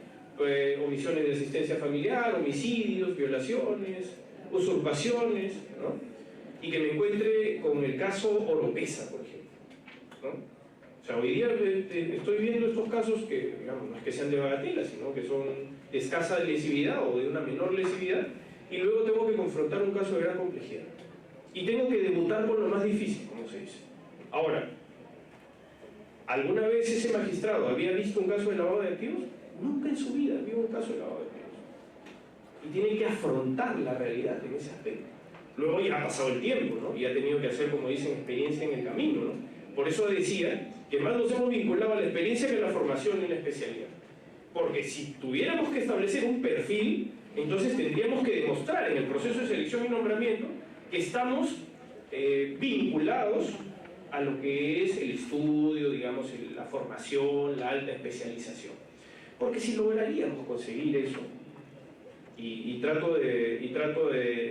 omisiones de asistencia familiar, homicidios, violaciones, usurpaciones, ¿no? Y que me encuentre con el caso Oropesa, por ejemplo, ¿no? O sea, hoy día estoy viendo estos casos que, digamos, no es que sean de bagatela, sino que son de escasa lesividad o de una menor lesividad, y luego tengo que confrontar un caso de gran complejidad. Y tengo que debutar con lo más difícil, como se dice. Ahora, ¿alguna vez ese magistrado había visto un caso de lavado de activos? Nunca en su vida vio un caso de lavado de activos. Y tiene que afrontar la realidad en ese aspecto. Luego ya ha pasado el tiempo, ¿no? Y ha tenido que hacer, como dicen, experiencia en el camino, ¿no? Por eso decía que más nos hemos vinculado a la experiencia que a la formación en la especialidad. Porque si tuviéramos que establecer un perfil, entonces tendríamos que demostrar en el proceso de selección y nombramiento que estamos vinculados a lo que es el estudio, digamos, la formación, la alta especialización. Porque si lograríamos conseguir eso, y trato de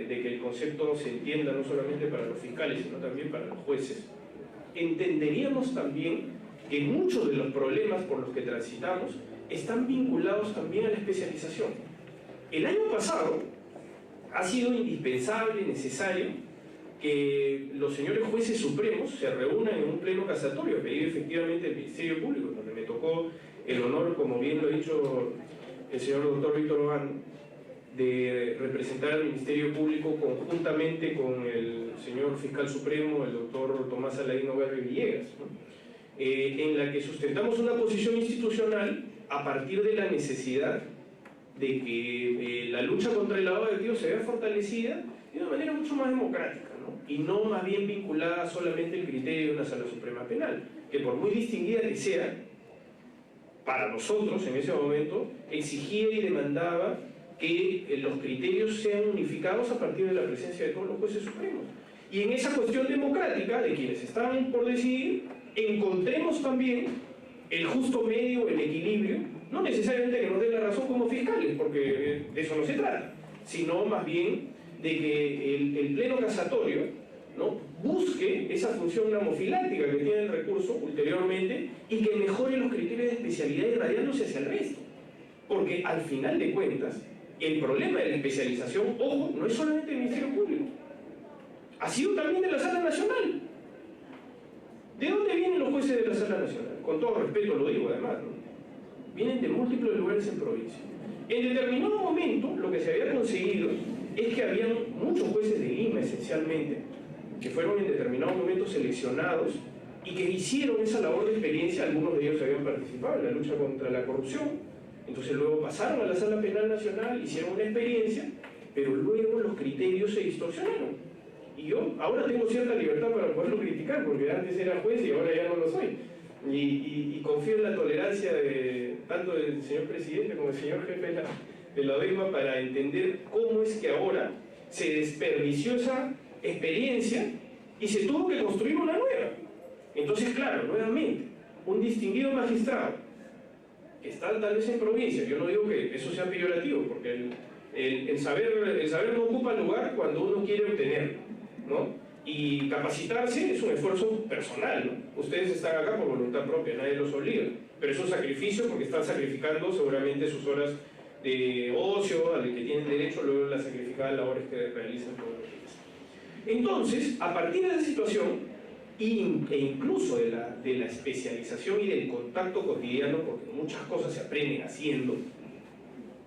que el concepto se entienda no solamente para los fiscales, sino también para los jueces, entenderíamos también que muchos de los problemas por los que transitamos están vinculados también a la especialización. El año pasado ha sido indispensable, necesario, que los señores jueces supremos se reúnan en un pleno casatorio, pedido efectivamente el Ministerio Público, donde me tocó el honor, como bien lo ha dicho el señor doctor Víctor Obando, de representar al Ministerio Público conjuntamente con el señor fiscal supremo, el doctor Tomás Aladino Garri Villegas, ¿no? En la que sustentamos una posición institucional a partir de la necesidad de que la lucha contra el lavado de activos se vea fortalecida de una manera mucho más democrática, ¿no? Y no más bien vinculada solamente al criterio de una Sala Suprema Penal, que por muy distinguida que sea, para nosotros en ese momento exigía y demandaba que los criterios sean unificados a partir de la presencia de todos los jueces supremos. Y en esa cuestión democrática de quienes están por decidir, encontremos también el justo medio, el equilibrio, no necesariamente que nos den la razón como fiscales, porque de eso no se trata, sino más bien de que el pleno casatorio, ¿no?, busque esa función gramofiláctica que tiene el recurso ulteriormente y que mejore los criterios de especialidad irradiándose hacia el resto. Porque al final de cuentas, el problema de la especialización, ojo, no es solamente del Ministerio Público, ha sido también de la Sala Nacional. ¿De dónde vienen los jueces de la Sala Nacional? Con todo respeto lo digo además, ¿no? Vienen de múltiples lugares en provincia. En determinado momento, lo que se había conseguido es que habían muchos jueces de Lima, esencialmente, que fueron en determinado momento seleccionados y que hicieron esa labor de experiencia. Algunos de ellos habían participado en la lucha contra la corrupción, entonces luego pasaron a la Sala Penal Nacional, hicieron una experiencia, pero luego los criterios se distorsionaron. Y yo ahora tengo cierta libertad para poderlo criticar, porque antes era juez y ahora ya no lo soy. Y confío en la tolerancia tanto del señor presidente como del señor jefe de la ODEGMA para entender cómo es que ahora se desperdició esa experiencia y se tuvo que construir una nueva. Entonces, claro, nuevamente, un distinguido magistrado está tal vez en provincia. Yo no digo que eso sea peyorativo, porque el saber no ocupa lugar cuando uno quiere obtenerlo, ¿no? Y capacitarse es un esfuerzo personal, ¿no? Ustedes están acá por voluntad propia, nadie los obliga, pero es un sacrificio porque están sacrificando seguramente sus horas de ocio, al que tienen derecho, luego las sacrificadas labores que realizan todos los días. Entonces, a partir de esa situación, e incluso de la especialización y del contacto cotidiano, porque muchas cosas se aprenden haciendo,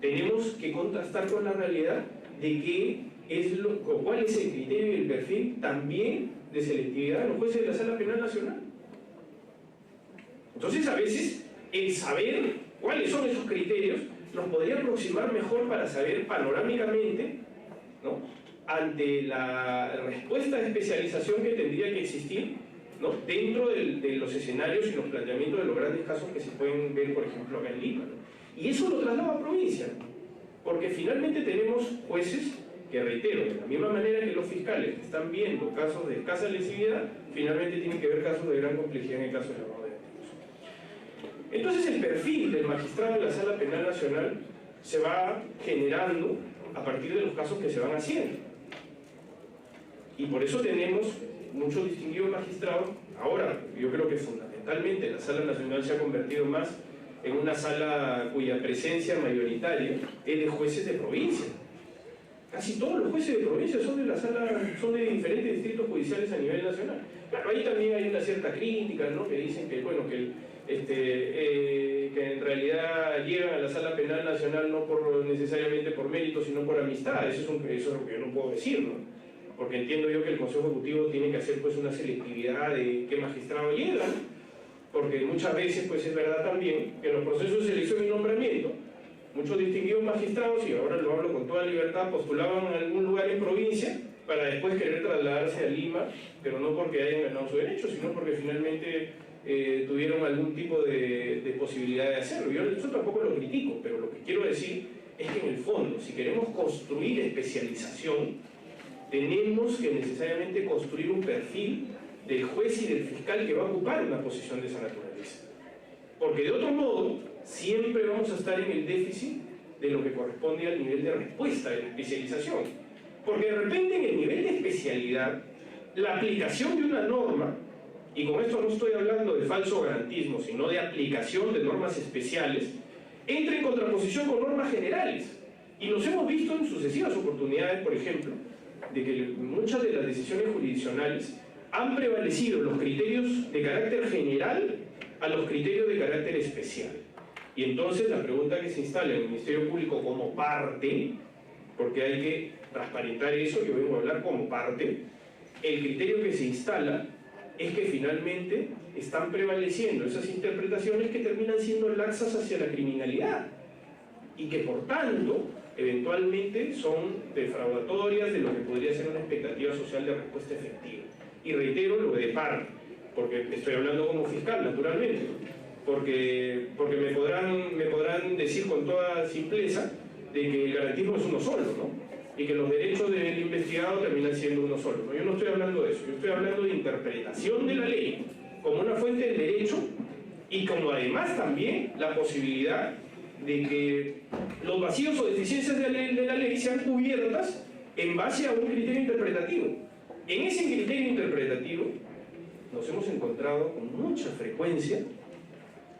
tenemos que contrastar con la realidad de cuál es el criterio y el perfil también de selectividad de los jueces de la Sala Penal Nacional. Entonces, a veces, el saber cuáles son esos criterios nos podría aproximar mejor para saber panorámicamente, ¿no?, ante la respuesta de especialización que tendría que existir, ¿no?, dentro de los escenarios y los planteamientos de los grandes casos que se pueden ver, por ejemplo, acá en Lima, ¿no? Y eso lo traslado a provincia, porque finalmente tenemos jueces que, reitero, de la misma manera que los fiscales que están viendo casos de escasa lesividad, finalmente tienen que ver casos de gran complejidad en el caso de lavado de activos. Entonces, el perfil del magistrado de la Sala Penal Nacional se va generando a partir de los casos que se van haciendo. Y por eso tenemos muchos distinguidos magistrados. Ahora, yo creo que fundamentalmente la Sala Nacional se ha convertido más en una sala cuya presencia mayoritaria es de jueces de provincia. Casi todos los jueces de provincia son de la sala, son de diferentes distritos judiciales a nivel nacional. Claro, ahí también hay una cierta crítica, ¿no?, que dicen que, bueno, que en realidad llegan a la Sala Penal Nacional no necesariamente por mérito, sino por amistad. Eso es lo que yo no puedo decir, ¿no? Porque entiendo yo que el Consejo Ejecutivo tiene que hacer, pues, una selectividad de qué magistrado llega, ¿no? Porque muchas veces, pues, es verdad también que en los procesos de selección y nombramiento, muchos distinguidos magistrados, y ahora lo hablo con toda libertad, postulaban a algún lugar en provincia para después querer trasladarse a Lima, pero no porque hayan ganado su derecho, sino porque finalmente tuvieron algún tipo de posibilidad de hacerlo. Yo eso tampoco lo critico, pero lo que quiero decir es que en el fondo, si queremos construir especialización, tenemos que necesariamente construir un perfil del juez y del fiscal que va a ocupar una posición de esa naturaleza. Porque de otro modo, siempre vamos a estar en el déficit de lo que corresponde al nivel de respuesta de la especialización. Porque de repente en el nivel de especialidad, la aplicación de una norma, y con esto no estoy hablando de falso garantismo, sino de aplicación de normas especiales, entra en contraposición con normas generales. Y nos hemos visto en sucesivas oportunidades, por ejemplo, de que muchas de las decisiones jurisdiccionales han prevalecido los criterios de carácter general a los criterios de carácter especial. Y entonces la pregunta que se instala en el Ministerio Público como parte, porque hay que transparentar eso, yo vengo a hablar como parte, el criterio que se instala es que finalmente están prevaleciendo esas interpretaciones que terminan siendo laxas hacia la criminalidad y que por tanto eventualmente son defraudatorias de lo que podría ser una expectativa social de respuesta efectiva. Y reitero lo de parte, porque estoy hablando como fiscal, naturalmente, porque me podrán decir con toda simpleza de que el garantismo es uno solo, ¿no?, y que los derechos del investigado terminan siendo uno solo, ¿no? Yo no estoy hablando de eso, yo estoy hablando de interpretación de la ley como una fuente del derecho y como además también la posibilidad de que los vacíos o deficiencias de la ley sean cubiertas en base a un criterio interpretativo. En ese criterio interpretativo nos hemos encontrado con mucha frecuencia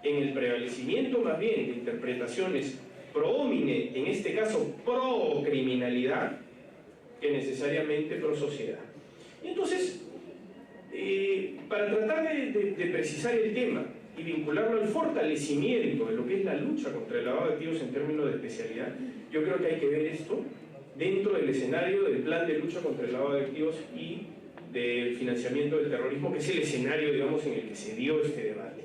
en el prevalecimiento más bien de interpretaciones pro homine, en este caso pro criminalidad, que necesariamente pro sociedad. Y entonces, para tratar de precisar el tema y vincularlo al fortalecimiento de lo que es la lucha contra el lavado de activos en términos de especialidad, yo creo que hay que ver esto dentro del escenario del plan de lucha contra el lavado de activos y del financiamiento del terrorismo, que es el escenario, digamos, en el que se dio este debate.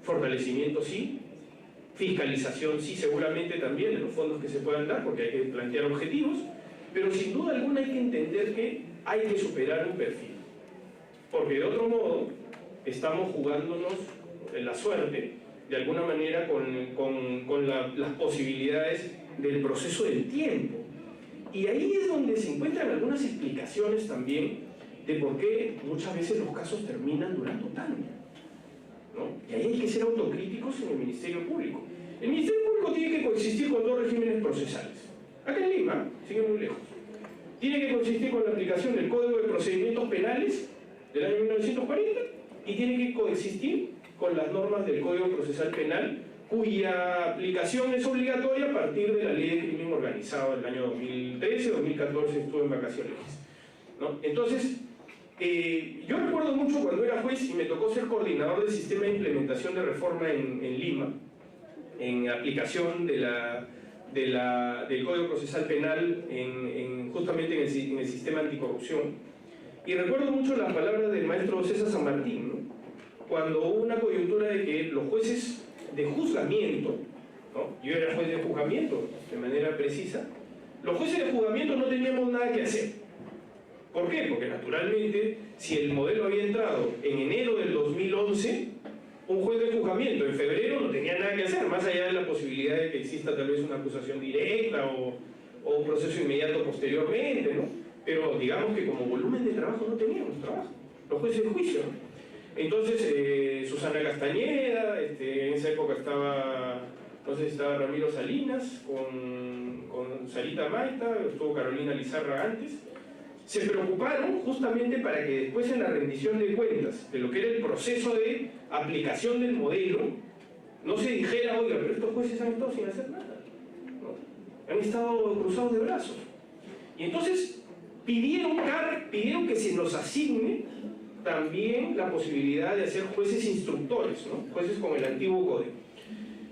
Fortalecimiento sí, fiscalización sí, seguramente también de los fondos que se puedan dar, porque hay que plantear objetivos, pero sin duda alguna hay que entender que hay que superar un perfil, porque de otro modo estamos jugándonos la suerte, de alguna manera, con las posibilidades del proceso del tiempo. Y ahí es donde se encuentran algunas explicaciones también de por qué muchas veces los casos terminan durando tanto, ¿no? Y ahí hay que ser autocríticos en el Ministerio Público. El Ministerio Público tiene que coexistir con dos regímenes procesales. Acá en Lima, sigue muy lejos. Tiene que coexistir con la aplicación del Código de Procedimientos Penales del año 1940 y tiene que coexistir con las normas del Código Procesal Penal, cuya aplicación es obligatoria a partir de la Ley de Crimen Organizado del año 2013-2014, estuve en vacaciones, ¿no? Entonces, yo recuerdo mucho cuando era juez y me tocó ser coordinador del sistema de implementación de reforma en Lima, en aplicación del Código Procesal Penal justamente en el sistema anticorrupción. Y recuerdo mucho las palabras del maestro César San Martín, ¿no? Cuando hubo una coyuntura de que los jueces de juzgamiento, ¿no? Yo era juez de juzgamiento de manera precisa, los jueces de juzgamiento no teníamos nada que hacer. ¿Por qué? Porque naturalmente, si el modelo había entrado en enero del 2011, un juez de juzgamiento en febrero no tenía nada que hacer, más allá de la posibilidad de que exista tal vez una acusación directa o un proceso inmediato posteriormente, ¿no? Pero digamos que como volumen de trabajo no teníamos trabajo, los jueces de juicio, ¿no? Entonces, Susana Castañeda, en esa época estaba, no sé si estaba Ramiro Salinas, con Sarita Maita, estuvo Carolina Lizarra antes, se preocuparon justamente para que después en la rendición de cuentas de lo que era el proceso de aplicación del modelo, no se dijera, oiga, pero estos jueces han estado sin hacer nada, ¿no? Han estado cruzados de brazos. Y entonces pidieron que se nos asigne también la posibilidad de hacer jueces instructores, ¿no? Jueces con el antiguo código.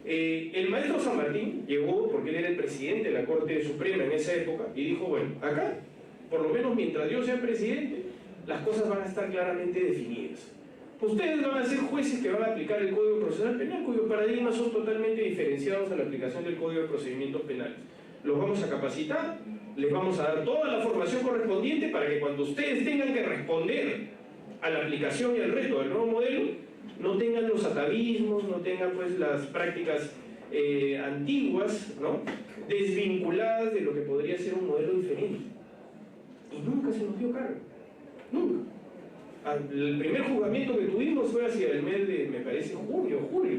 El maestro San Martín llegó, porque él era el presidente de la Corte Suprema en esa época, y dijo, bueno, acá, por lo menos mientras yo sea presidente, las cosas van a estar claramente definidas. Ustedes van a ser jueces que van a aplicar el Código Procesal Penal, cuyos paradigmas son totalmente diferenciados a la aplicación del Código de Procedimientos Penales. Los vamos a capacitar, les vamos a dar toda la formación correspondiente para que cuando ustedes tengan que responder a la aplicación y al resto del nuevo modelo, no tengan los atavismos, no tengan pues las prácticas antiguas, ¿no? Desvinculadas de lo que podría ser un modelo diferente. Y nunca se nos dio cargo, nunca. El primer juzgamiento que tuvimos fue hacia el mes de, me parece, junio, julio.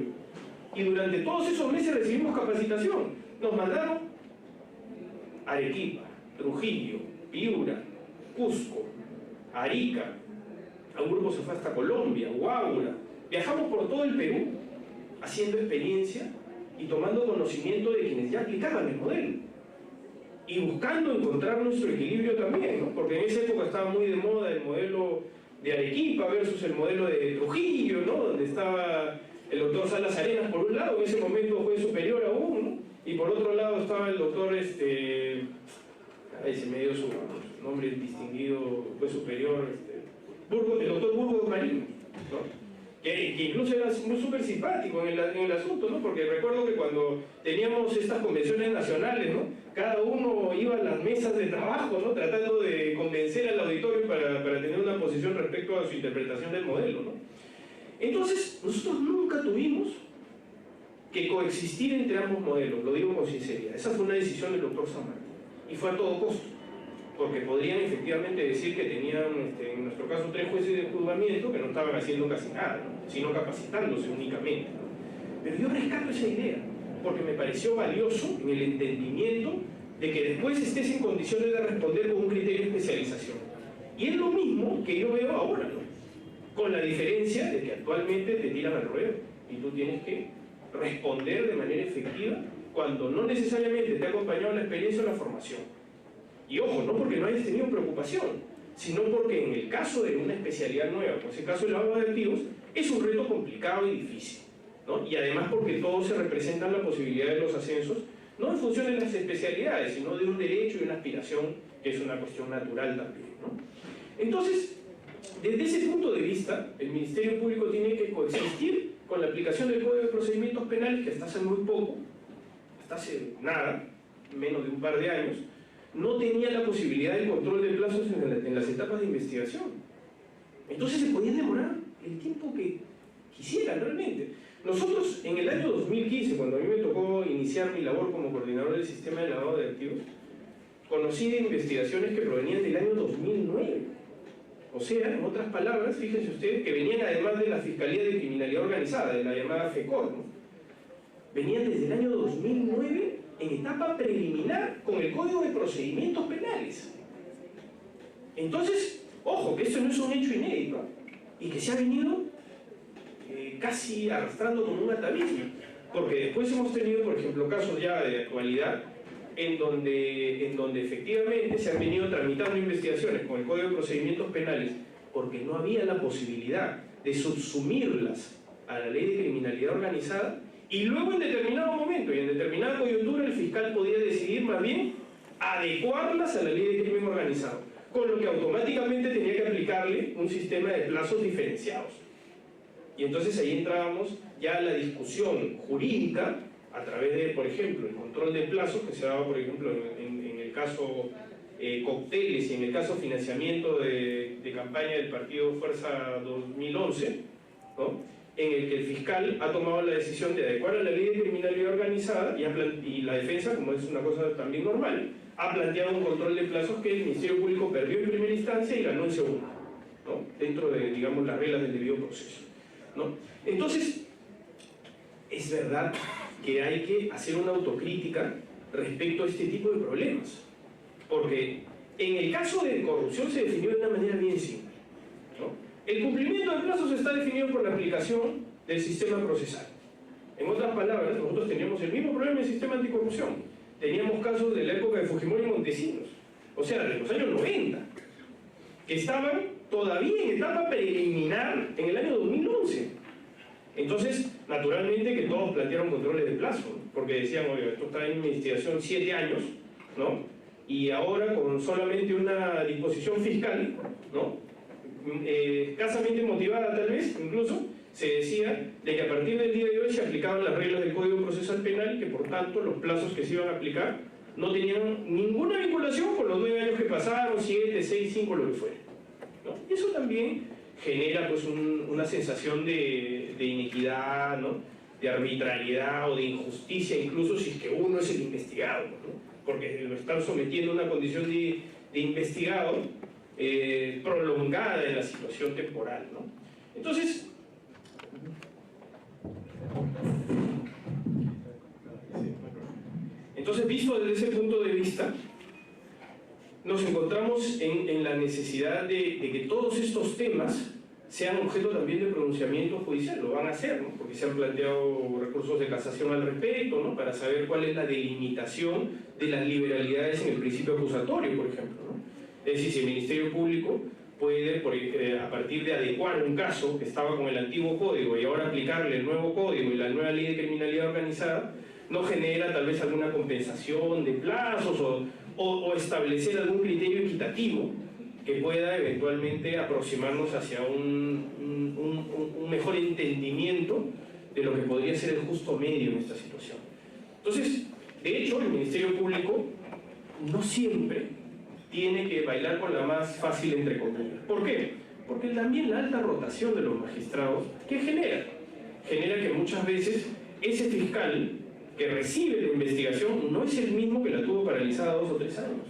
Y durante todos esos meses recibimos capacitación. Nos mandaron a Arequipa, Trujillo, Piura, Cusco, Arica. A un grupo se fue hasta Colombia, Huaura. Viajamos por todo el Perú haciendo experiencia y tomando conocimiento de quienes ya aplicaban el modelo. Y buscando encontrar nuestro equilibrio también, ¿no? Porque en esa época estaba muy de moda el modelo de Arequipa versus el modelo de Trujillo, ¿no? Donde estaba el doctor Salas Arenas por un lado, en ese momento fue superior aún, ¿no? Y por otro lado estaba el doctor, ahí se me dio su nombre distinguido, fue superior, el doctor Burgo de Marín, ¿no? Que incluso era súper simpático en el asunto, ¿no? Porque recuerdo que cuando teníamos estas convenciones nacionales, ¿no? Cada uno iba a las mesas de trabajo, ¿no? Tratando de convencer al auditorio para tener una posición respecto a su interpretación del modelo, ¿no? Entonces, nosotros nunca tuvimos que coexistir entre ambos modelos, lo digo con sinceridad. Esa fue una decisión del doctor San Martín, y fue a todo costo, porque podrían efectivamente decir que tenían, en nuestro caso, 3 jueces de juzgamiento que no estaban haciendo casi nada, ¿no? Sino capacitándose únicamente, ¿no? Pero yo rescato esa idea, porque me pareció valioso en el entendimiento de que después estés en condiciones de responder con un criterio de especialización. Y es lo mismo que yo veo ahora, ¿no? Con la diferencia de que actualmente te tiran al ruedo y tú tienes que responder de manera efectiva cuando no necesariamente te ha acompañado la experiencia o la formación. Y ojo, no porque no hayas tenido preocupación, sino porque en el caso de una especialidad nueva, como es el caso del lavado de activos, es un reto complicado y difícil, ¿no? Y además porque todos se representan la posibilidad de los ascensos, no en función de las especialidades, sino de un derecho y una aspiración que es una cuestión natural también, ¿no? Entonces, desde ese punto de vista, el Ministerio Público tiene que coexistir con la aplicación del Código de Procedimientos Penales, que hasta hace muy poco, hasta hace nada, menos de un par de años, no tenía la posibilidad de control de plazos en las etapas de investigación. Entonces se podían demorar el tiempo que quisieran realmente. Nosotros, en el año 2015, cuando a mí me tocó iniciar mi labor como coordinador del sistema de lavado de activos, conocí de investigaciones que provenían del año 2009. O sea, en otras palabras, fíjense ustedes que venían además de la Fiscalía de Criminalidad Organizada, de la llamada FECOR, ¿no? Venían desde el año 2009 en etapa preliminar con el Código de Procedimientos Penales. Entonces, ojo, que esto no es un hecho inédito, y que se ha venido casi arrastrando como un atavismo, porque después hemos tenido, por ejemplo, casos ya de actualidad en donde efectivamente se han venido tramitando investigaciones con el Código de Procedimientos Penales porque no había la posibilidad de subsumirlas a la Ley de Criminalidad Organizada, y luego en determinado momento y en determinada coyuntura el fiscal podía decidir más bien adecuarlas a la Ley de Crimen Organizado, con lo que automáticamente tenía que aplicarle un sistema de plazos diferenciados. Y entonces ahí entrábamos ya a la discusión jurídica a través de, por ejemplo, el control de plazos que se daba, por ejemplo, en el caso Cócteles y en el caso financiamiento de campaña del partido Fuerza 2011, ¿no? En el que el fiscal ha tomado la decisión de adecuar a la Ley de Criminalidad Organizada y la defensa, como es una cosa también normal, ha planteado un control de plazos que el Ministerio Público perdió en primera instancia y ganó en segunda, ¿no? Dentro de, digamos, las reglas del debido proceso, ¿no? Entonces, es verdad que hay que hacer una autocrítica respecto a este tipo de problemas, porque en el caso de corrupción se definió de una manera bien simple, ¿no? El cumplimiento de plazos está definido por la aplicación del sistema procesal. En otras palabras, nosotros teníamos el mismo problema en el sistema anticorrupción. Teníamos casos de la época de Fujimori y Montesinos, o sea, de los años 90, que estaban todavía en etapa preliminar en el año 2011. Entonces, naturalmente que todos plantearon controles de plazo, ¿no? Porque decían, oye, esto está en investigación 7 años, ¿no? Y ahora con solamente una disposición fiscal, ¿no? Escasamente motivada tal vez, incluso, se decía de que a partir del día de hoy se aplicaban las reglas del Código Procesal Penal y que por tanto los plazos que se iban a aplicar no tenían ninguna vinculación con los 9 años que pasaron, 7, 6, 5, lo que fuera, ¿no? Y eso también genera pues una sensación de inequidad, ¿no? De arbitrariedad o de injusticia, incluso si es que uno es el investigado, ¿no? Porque lo están sometiendo a una condición de investigado prolongada en la situación temporal, ¿no? Entonces, visto desde ese punto de vista, nos encontramos en la necesidad de que todos estos temas sean objeto también de pronunciamiento judicial. Lo van a hacer, ¿no? Porque se han planteado recursos de casación al respecto, ¿no? Para saber cuál es la delimitación de las liberalidades en el principio acusatorio, por ejemplo, ¿no? Es decir, si el Ministerio Público puede, a partir de adecuar un caso que estaba con el antiguo código y ahora aplicarle el nuevo código y la nueva Ley de Criminalidad Organizada, no genera tal vez alguna compensación de plazos o establecer algún criterio equitativo que pueda eventualmente aproximarnos hacia un mejor entendimiento de lo que podría ser el justo medio en esta situación. Entonces, de hecho, el Ministerio Público no siempre tiene que bailar con la más fácil, entre comillas. ¿Por qué? Porque también la alta rotación de los magistrados, ¿qué genera? Genera que muchas veces ese fiscal que recibe la investigación no es el mismo que la tuvo paralizada 2 o 3 años,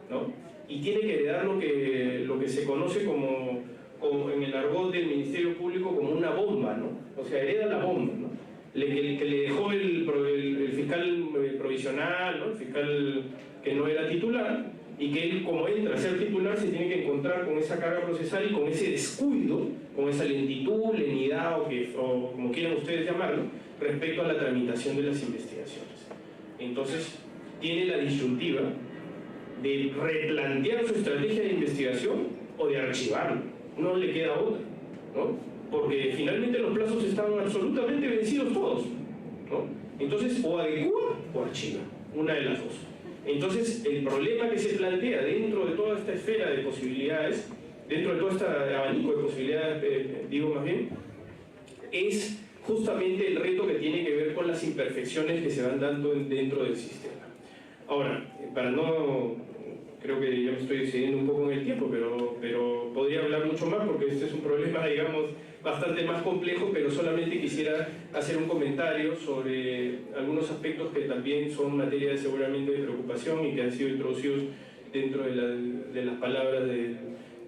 ¿no? Y tiene que heredar lo que se conoce como en el argot del Ministerio Público como una bomba, ¿no? O sea, hereda la bomba, ¿no? Que le dejó el fiscal provisional, ¿no? El fiscal que no era titular, y que él, como entra a ser titular, se tiene que encontrar con esa carga procesal y con ese descuido, con esa lentitud, lenidad o como quieran ustedes llamarlo, respecto a la tramitación de las investigaciones. Entonces, tiene la disyuntiva de replantear su estrategia de investigación o de archivarlo. No le queda otra, ¿no? Porque finalmente los plazos estaban absolutamente vencidos todos, ¿no? Entonces, o adecua o archiva, una de las dos. Entonces, el problema que se plantea dentro de toda esta esfera de posibilidades, dentro de todo este abanico de posibilidades, digo más bien, es justamente el reto que tiene que ver con las imperfecciones que se van dando dentro del sistema. Ahora, para no... Creo que ya me estoy excediendo un poco en el tiempo, pero podría hablar mucho más porque este es un problema, digamos, bastante más complejo, pero solamente quisiera hacer un comentario sobre algunos aspectos que también son materia seguramente de preocupación y que han sido introducidos dentro de las palabras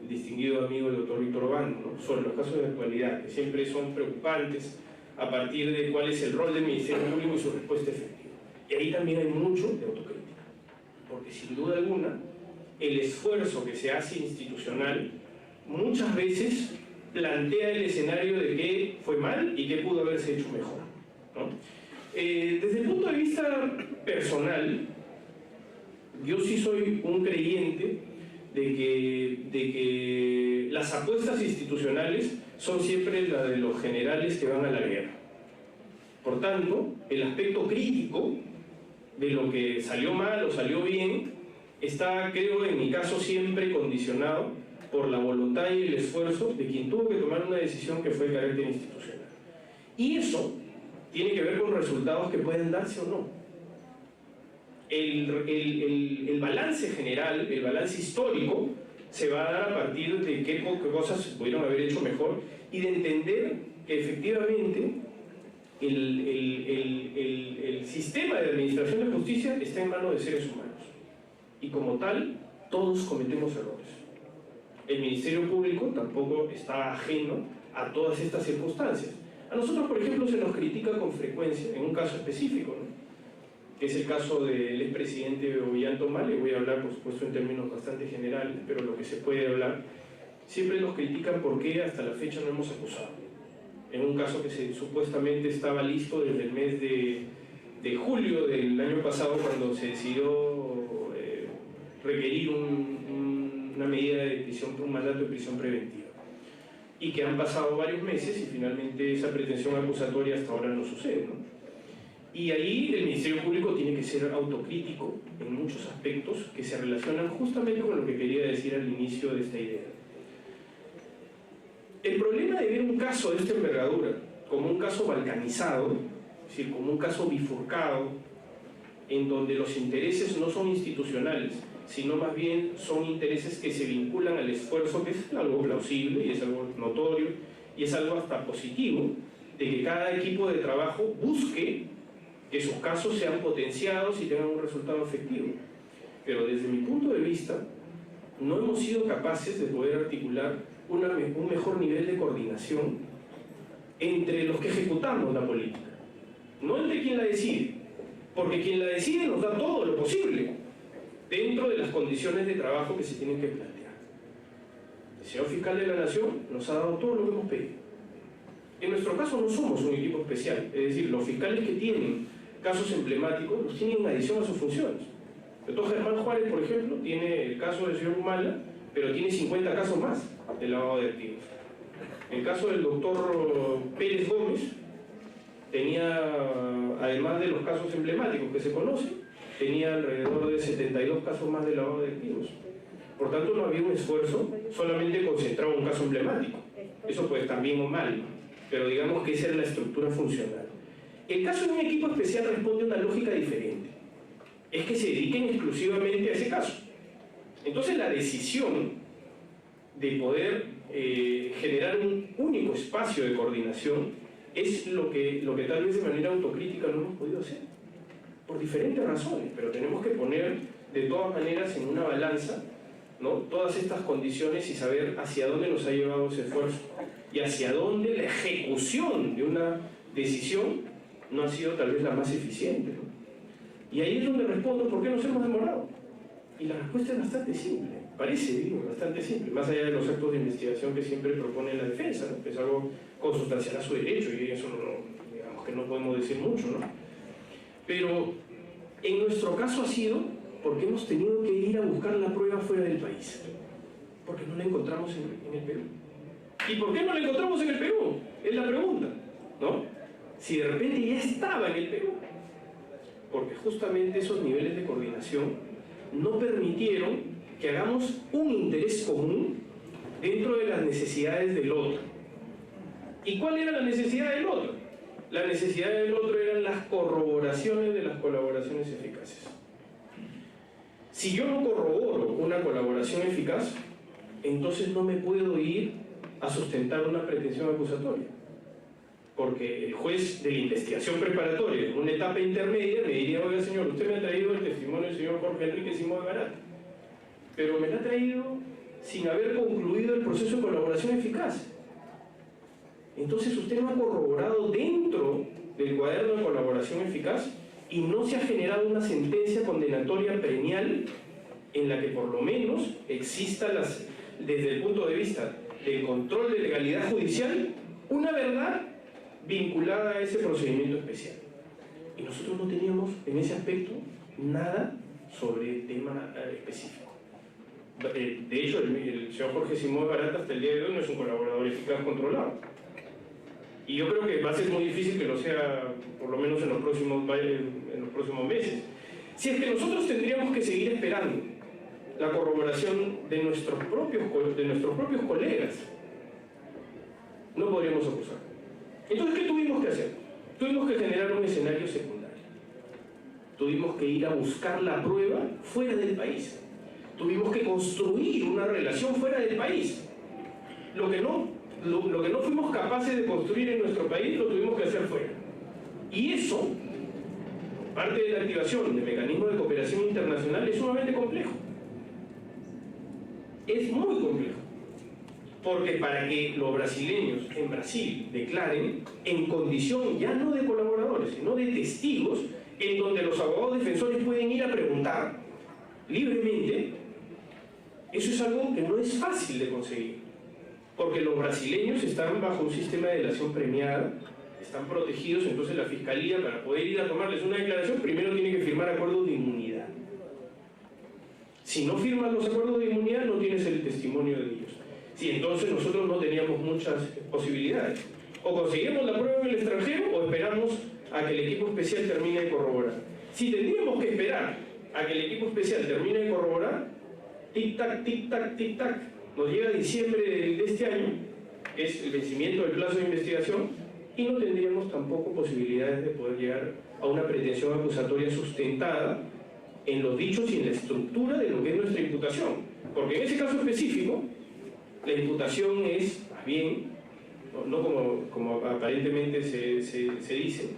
distinguido amigo del doctor Víctor Obando, ¿no?, sobre los casos de actualidad, que siempre son preocupantes a partir de cuál es el rol del Ministerio Público y su respuesta efectiva. Y ahí también hay mucho de autocrítica, porque sin duda alguna, el esfuerzo que se hace institucional muchas veces plantea el escenario de qué fue mal y qué pudo haberse hecho mejor, ¿no? Desde el punto de vista personal, yo sí soy un creyente de que las apuestas institucionales son siempre las de los generales que van a la guerra. Por tanto, el aspecto crítico de lo que salió mal o salió bien está, creo, en mi caso, siempre condicionado por la voluntad y el esfuerzo de quien tuvo que tomar una decisión que fue de carácter institucional. Y eso tiene que ver con resultados que pueden darse o no. El balance general, el balance histórico, se va a dar a partir de qué cosas se pudieron haber hecho mejor y de entender que efectivamente el sistema de administración de justicia está en manos de seres humanos. Y como tal, todos cometemos errores. El Ministerio Público tampoco está ajeno a todas estas circunstancias. A nosotros, por ejemplo, se nos critica con frecuencia, en un caso específico, ¿no?, que es el caso del expresidente Ollanta, le voy a hablar, por supuesto, en términos bastante generales, pero lo que se puede hablar, siempre nos critican por qué hasta la fecha no hemos acusado. En un caso que supuestamente estaba listo desde el mes de julio del año pasado, cuando se decidió requerir una medida de prisión, un mandato de prisión preventiva. Y que han pasado varios meses y finalmente esa pretensión acusatoria hasta ahora no sucede, ¿no? Y ahí el Ministerio Público tiene que ser autocrítico en muchos aspectos que se relacionan justamente con lo que quería decir al inicio de esta idea. El problema de ver un caso de esta envergadura como un caso balcanizado, es decir, como un caso bifurcado, en donde los intereses no son institucionales, sino más bien son intereses que se vinculan al esfuerzo, que es algo plausible y es algo notorio y es algo hasta positivo, de que cada equipo de trabajo busque que sus casos sean potenciados y tengan un resultado efectivo. Pero desde mi punto de vista, no hemos sido capaces de poder articular un mejor nivel de coordinación entre los que ejecutamos la política, no entre quien la decide, porque quien la decide nos da todo lo posible dentro de las condiciones de trabajo que se tienen que plantear. El señor fiscal de la Nación nos ha dado todo lo que hemos pedido. En nuestro caso no somos un equipo especial, es decir, los fiscales que tienen casos emblemáticos los tienen en adición a sus funciones. El doctor Germán Juárez, por ejemplo, tiene el caso del señor Humala, pero tiene 50 casos más de lavado de activos. El caso del doctor Pérez Gómez tenía, además de los casos emblemáticos que se conocen, tenía alrededor de 72 casos más de lavado de activos. Por tanto, no había un esfuerzo solamente concentrado en un caso emblemático. Eso puede estar bien o mal, pero digamos que esa es la estructura funcional. El caso de un equipo especial responde a una lógica diferente. Es que se dediquen exclusivamente a ese caso. Entonces la decisión de poder generar un único espacio de coordinación es lo que tal vez de manera autocrítica no hemos podido hacer. Por diferentes razones, pero tenemos que poner de todas maneras en una balanza, ¿no?, todas estas condiciones y saber hacia dónde nos ha llevado ese esfuerzo y hacia dónde la ejecución de una decisión no ha sido tal vez la más eficiente, ¿no? Y ahí es donde respondo, ¿por qué nos hemos demorado? Y la respuesta es bastante simple, parece, bastante simple, más allá de los actos de investigación que siempre propone la defensa, ¿no?, que es algo consustancial a su derecho y eso digamos que no podemos decir mucho, ¿no? Pero en nuestro caso ha sido porque hemos tenido que ir a buscar la prueba fuera del país, porque no la encontramos en el Perú. ¿Y por qué no la encontramos en el Perú? Es la pregunta, ¿no? Si de repente ya estaba en el Perú, porque justamente esos niveles de coordinación no permitieron que hagamos un interés común dentro de las necesidades del otro. ¿Y cuál era la necesidad del otro? La necesidad del otro eran las corroboraciones de las colaboraciones eficaces. Si yo no corroboro una colaboración eficaz, entonces no me puedo ir a sustentar una pretensión acusatoria. Porque el juez de la investigación preparatoria, en una etapa intermedia, me diría: oiga señor, usted me ha traído el testimonio del señor Jorge Enrique Simón de Barata, pero me lo ha traído sin haber concluido el proceso de colaboración eficaz. Entonces usted no ha corroborado dentro del cuaderno de colaboración eficaz y no se ha generado una sentencia condenatoria preñal en la que por lo menos exista, desde el punto de vista del control de legalidad judicial, una verdad vinculada a ese procedimiento especial. Y nosotros no teníamos en ese aspecto nada sobre el tema específico. De hecho, el señor Jorge Simón Barata hasta el día de hoy no es un colaborador eficaz controlado. Y yo creo que va a ser muy difícil que lo sea, por lo menos en los próximos meses. Si es que nosotros tendríamos que seguir esperando la corroboración de nuestros propios colegas, no podríamos acusar. Entonces, ¿qué tuvimos que hacer? Tuvimos que generar un escenario secundario. Tuvimos que ir a buscar la prueba fuera del país. Tuvimos que construir una relación fuera del país. Lo que no fuimos capaces de construir en nuestro país, lo tuvimos que hacer fuera. Y eso, parte de la activación del mecanismo de cooperación internacional, es sumamente complejo. Es muy complejo. Porque para que los brasileños en Brasil declaren en condición ya no de colaboradores, sino de testigos, en donde los abogados defensores pueden ir a preguntar libremente, eso es algo que no es fácil de conseguir. Porque los brasileños están bajo un sistema de delación premiada, están protegidos, entonces la fiscalía, para poder ir a tomarles una declaración, primero tiene que firmar acuerdos de inmunidad. Si no firmas los acuerdos de inmunidad, no tienes el testimonio de ellos. Sí, entonces nosotros no teníamos muchas posibilidades. O conseguimos la prueba en el extranjero o esperamos a que el equipo especial termine de corroborar. Si tendríamos que esperar a que el equipo especial termine de corroborar, tic-tac, tic-tac, tic-tac, nos llega diciembre de este año, que es el vencimiento del plazo de investigación, y no tendríamos tampoco posibilidades de poder llegar a una pretensión acusatoria sustentada en los dichos y en la estructura de lo que es nuestra imputación. Porque en ese caso específico, la imputación es, más bien, no como aparentemente se dice,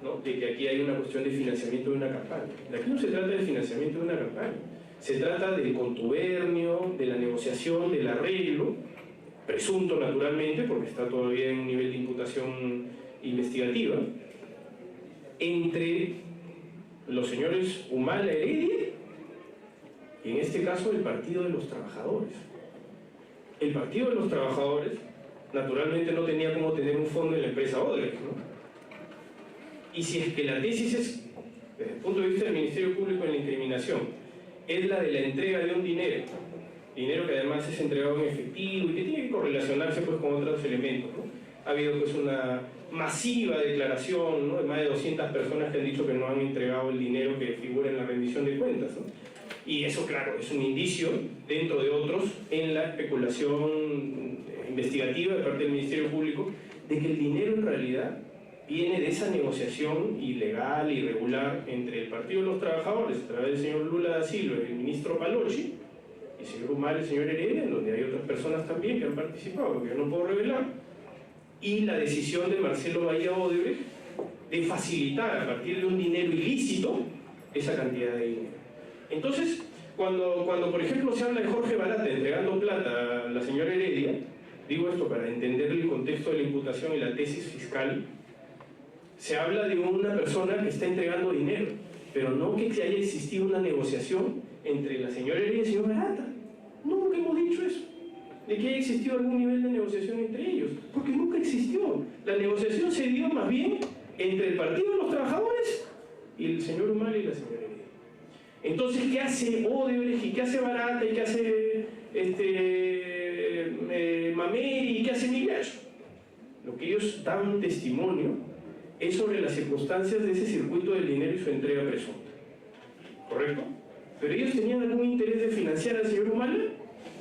¿no?, de que aquí hay una cuestión de financiamiento de una campaña. Aquí no se trata de financiamiento de una campaña. Se trata del contubernio, de la negociación, del arreglo, presunto naturalmente, porque está todavía en un nivel de imputación investigativa, entre los señores Humala Heredia y en este caso el Partido de los Trabajadores. El Partido de los Trabajadores naturalmente no tenía cómo tener un fondo en la empresa Odebrecht, ¿no? Y si es que la tesis es, desde el punto de vista del Ministerio Público en la incriminación, es la de la entrega de un dinero que además es entregado en efectivo y que tiene que correlacionarse pues con otros elementos, ¿no? Ha habido pues una masiva declaración, ¿no?, de más de 200 personas que han dicho que no han entregado el dinero que figura en la rendición de cuentas, ¿no? Y eso, claro, es un indicio, dentro de otros, en la especulación investigativa de parte del Ministerio Público, de que el dinero en realidad viene de esa negociación ilegal, irregular, entre el Partido de los Trabajadores, a través del señor Lula da Silva y el ministro Palocci, y el señor Humala y el señor Heredia, en donde hay otras personas también que han participado, que yo no puedo revelar, y la decisión de Marcelo Bahía Odebrecht de facilitar a partir de un dinero ilícito esa cantidad de dinero. Entonces, cuando por ejemplo se habla de Jorge Barata entregando plata a la señora Heredia, digo esto para entender el contexto de la imputación y la tesis fiscal, se habla de una persona que está entregando dinero, pero no que haya existido una negociación entre la señora Heredia y el señor Barata. Nunca hemos dicho eso, de que haya existido algún nivel de negociación entre ellos, porque nunca existió. La negociación se dio más bien entre el Partido de los Trabajadores y el señor Humala y la señora Heredia. Entonces, ¿qué hace Odebrecht y qué hace Barata y qué hace Mameri y qué hace Migliaccio? Lo que ellos dan testimonio es sobre las circunstancias de ese circuito del dinero y su entrega presunta. ¿Correcto? ¿Pero ellos tenían algún interés de financiar al señor Humala?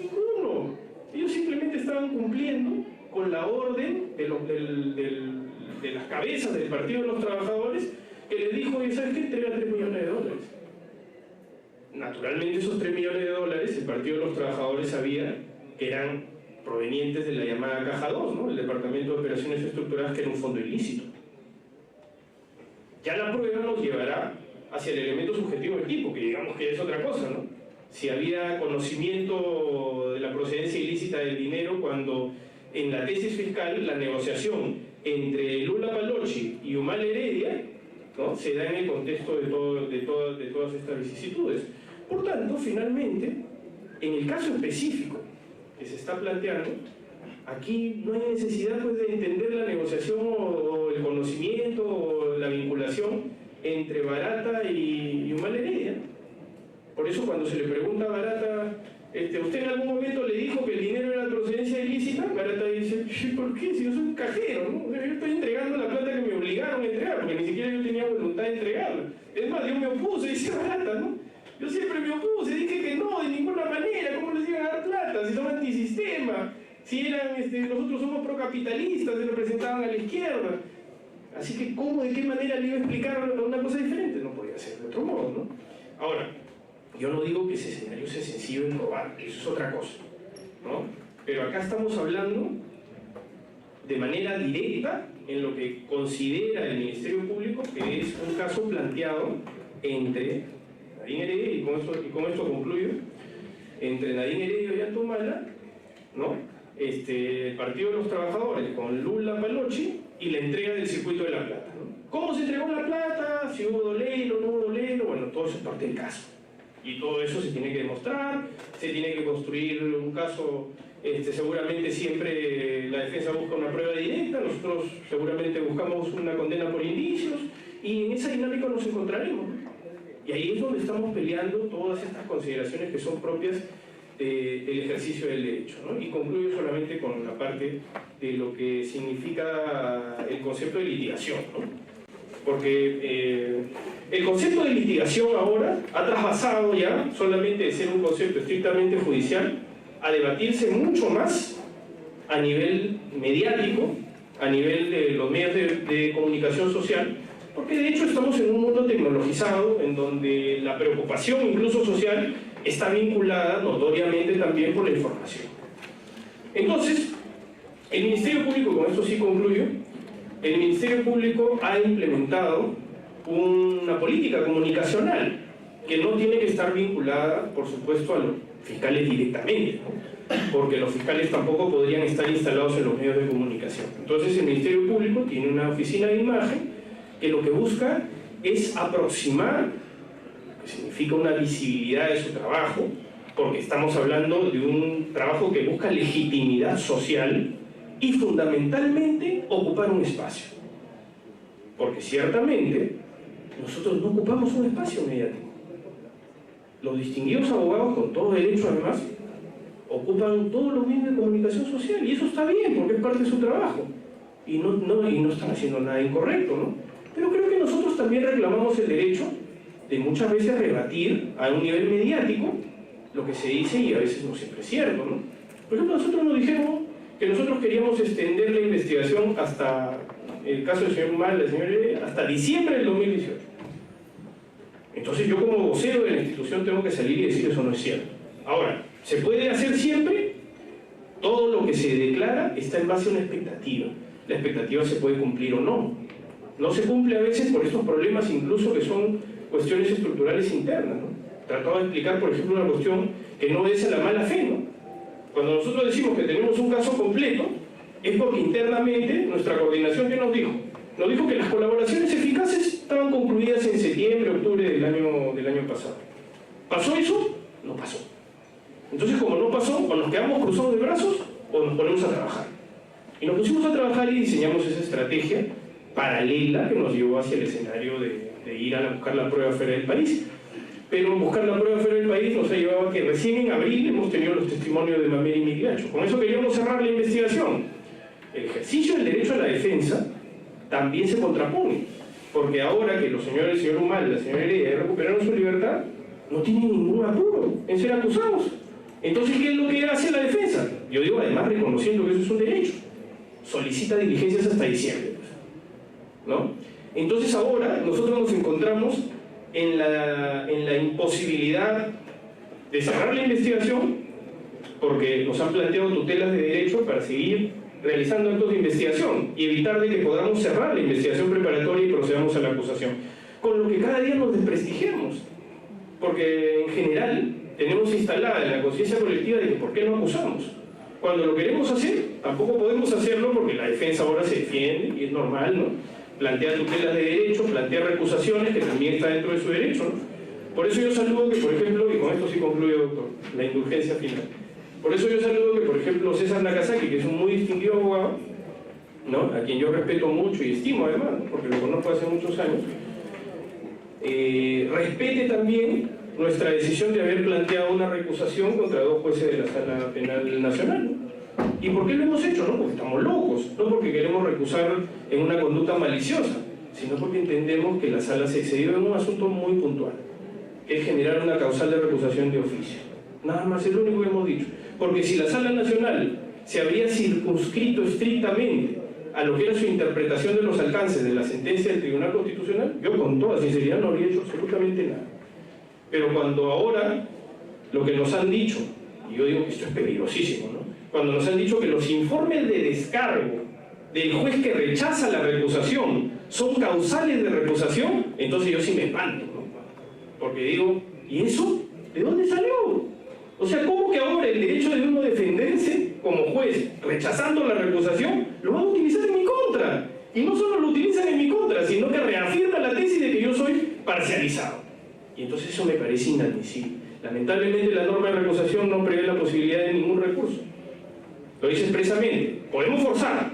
Ninguno. Ellos simplemente estaban cumpliendo con la orden de las cabezas del Partido de los Trabajadores, que les dijo, ¿sabes qué? Entrega $3 millones. Naturalmente esos $3 millones el Partido de los Trabajadores sabía que eran provenientes de la llamada Caja 2, ¿no?, el Departamento de Operaciones Estructuradas, que era un fondo ilícito. Ya la prueba nos llevará hacia el elemento subjetivo del tipo, que digamos que es otra cosa, ¿no? si había conocimiento de la procedencia ilícita del dinero, cuando en la tesis fiscal la negociación entre Lula Palocci y Humala Heredia, ¿no?, se da en el contexto de todas estas vicisitudes. Por tanto, finalmente, en el caso específico que se está planteando, aquí no hay necesidad, pues, de entender la negociación o el conocimiento o la vinculación entre Barata y Humala Heredia. Por eso, cuando se le pregunta a Barata, ¿usted en algún momento le dijo que el dinero era de procedencia ilícita? Barata dice, ¿por qué? Si yo soy un cajero, ¿no? Yo estoy entregando la plata que me obligaron a entregar, porque ni siquiera yo tenía voluntad de entregarla. Es más, yo me opuse, dice Barata, ¿no? Yo siempre me opuse, dije que no, de ninguna manera, ¿cómo les iban a dar plata? Si son antisistema, si eran, nosotros somos procapitalistas, se representaban a la izquierda. Así que, ¿cómo, de qué manera le iba a explicar una cosa diferente? No podía ser de otro modo, ¿no? Ahora, yo no digo que ese escenario sea sencillo de probar, eso es otra cosa, ¿no? Pero acá estamos hablando de manera directa en lo que considera el Ministerio Público que es un caso planteado entre Nadine Heredia, y con esto concluyo, entre Nadine Heredia y Ollanta Humala, ¿no?, el Partido de los Trabajadores con Lula Palocci y la entrega del circuito de la plata, ¿no? ¿Cómo se entregó la plata? ¿Si hubo dolero, no hubo dolero? Bueno, todo eso es parte del caso. Y todo eso se tiene que demostrar, se tiene que construir un caso, seguramente siempre la defensa busca una prueba directa, nosotros seguramente buscamos una condena por indicios, y en esa dinámica nos encontraremos, ¿no? Y ahí es donde estamos peleando todas estas consideraciones que son propias del ejercicio del derecho, ¿no? Y concluyo solamente con la parte de lo que significa el concepto de litigación, ¿no? Porque el concepto de litigación ahora ha trasvasado ya, solamente de ser un concepto estrictamente judicial, a debatirse mucho más a nivel mediático, a nivel de los medios de comunicación social, porque de hecho estamos en un mundo tecnologizado en donde la preocupación incluso social está vinculada notoriamente también por la información. Entonces, el Ministerio Público, con esto sí concluyo, el Ministerio Público ha implementado una política comunicacional que no tiene que estar vinculada, por supuesto, a los fiscales directamente, ¿no?, porque los fiscales tampoco podrían estar instalados en los medios de comunicación. Entonces el Ministerio Público tiene una oficina de imagen que lo que busca es aproximar, lo que significa una visibilidad de su trabajo, porque estamos hablando de un trabajo que busca legitimidad social y fundamentalmente ocupar un espacio. Porque ciertamente nosotros no ocupamos un espacio mediático. Los distinguidos abogados, con todo derecho además, ocupan todos los medios de comunicación social, y eso está bien porque es parte de su trabajo y no están haciendo nada incorrecto, ¿no? Pero creo que nosotros también reclamamos el derecho de muchas veces rebatir a un nivel mediático lo que se dice, y a veces no siempre es cierto, ¿no? Por ejemplo, nosotros nos dijeron que nosotros queríamos extender la investigación hasta el caso del señor Humala, del señor Heredia, hasta diciembre del 2018. Entonces yo, como vocero de la institución, tengo que salir y decir eso no es cierto. Ahora, ¿se puede hacer siempre? Todo lo que se declara está en base a una expectativa. La expectativa se puede cumplir o no. No se cumple a veces por estos problemas, incluso que son cuestiones estructurales internas, ¿no? Trataba de explicar, por ejemplo, una cuestión que no es a la mala fe, ¿no? Cuando nosotros decimos que tenemos un caso completo, es porque internamente nuestra coordinación, ¿qué nos dijo? Nos dijo que las colaboraciones eficaces estaban concluidas en septiembre, octubre del año pasado. ¿Pasó eso? No pasó. Entonces, como no pasó, o nos quedamos cruzados de brazos o nos ponemos a trabajar. Y nos pusimos a trabajar y diseñamos esa estrategia paralela que nos llevó hacia el escenario de ir a buscar la prueba fuera del país. Pero buscar la prueba fuera del país nos ha llevado a que recién en abril hemos tenido los testimonios de Mameri y Migliaccio. Con eso queríamos cerrar la investigación. El ejercicio del derecho a la defensa también se contrapone, porque ahora que el señor Humala y la señora Heredia recuperaron su libertad, no tienen ningún apuro en ser acusados. Entonces, ¿qué es lo que hace la defensa? Yo digo, además, reconociendo que eso es un derecho, solicita diligencias hasta diciembre, ¿no? Entonces ahora nosotros nos encontramos en la imposibilidad de cerrar la investigación, porque nos han planteado tutelas de derecho para seguir realizando actos de investigación y evitar de que podamos cerrar la investigación preparatoria y procedamos a la acusación, con lo que cada día nos desprestigiamos, porque en general tenemos instalada en la conciencia colectiva de que ¿por qué no acusamos? Cuando lo queremos hacer, tampoco podemos hacerlo porque la defensa ahora se defiende y es normal, ¿no? Plantea tutelas de derecho, plantea recusaciones, que también está dentro de su derecho, ¿no? Por eso yo saludo que, por ejemplo, y con esto sí concluyo, doctor, la indulgencia final. Por eso yo saludo que, por ejemplo, César Nakazaki, que es un muy distinguido abogado, ¿no? A quien yo respeto mucho y estimo además, ¿no? Porque lo conozco hace muchos años, respete también nuestra decisión de haber planteado una recusación contra 2 jueces de la Sala Penal Nacional, ¿no? ¿Y por qué lo hemos hecho? No porque estamos locos, no porque queremos recusar en una conducta maliciosa, sino porque entendemos que la Sala se excedió en un asunto muy puntual, que es generar una causal de recusación de oficio. Nada más, es lo único que hemos dicho. Porque si la Sala Nacional se habría circunscrito estrictamente a lo que era su interpretación de los alcances de la sentencia del Tribunal Constitucional, yo con toda sinceridad no habría hecho absolutamente nada. Pero cuando ahora lo que nos han dicho, y yo digo que esto es peligrosísimo, ¿no? Cuando nos han dicho que los informes de descargo del juez que rechaza la recusación son causales de recusación, entonces yo sí me espanto, ¿no? Porque digo, ¿y eso? ¿De dónde salió? O sea, ¿cómo que ahora el derecho de uno defenderse como juez rechazando la recusación lo van a utilizar en mi contra? Y no solo lo utilizan en mi contra, sino que reafirma la tesis de que yo soy parcializado. Y entonces eso me parece inadmisible. Lamentablemente la norma de recusación no prevé la posibilidad de ningún recurso. Lo dice expresamente. Podemos forzar,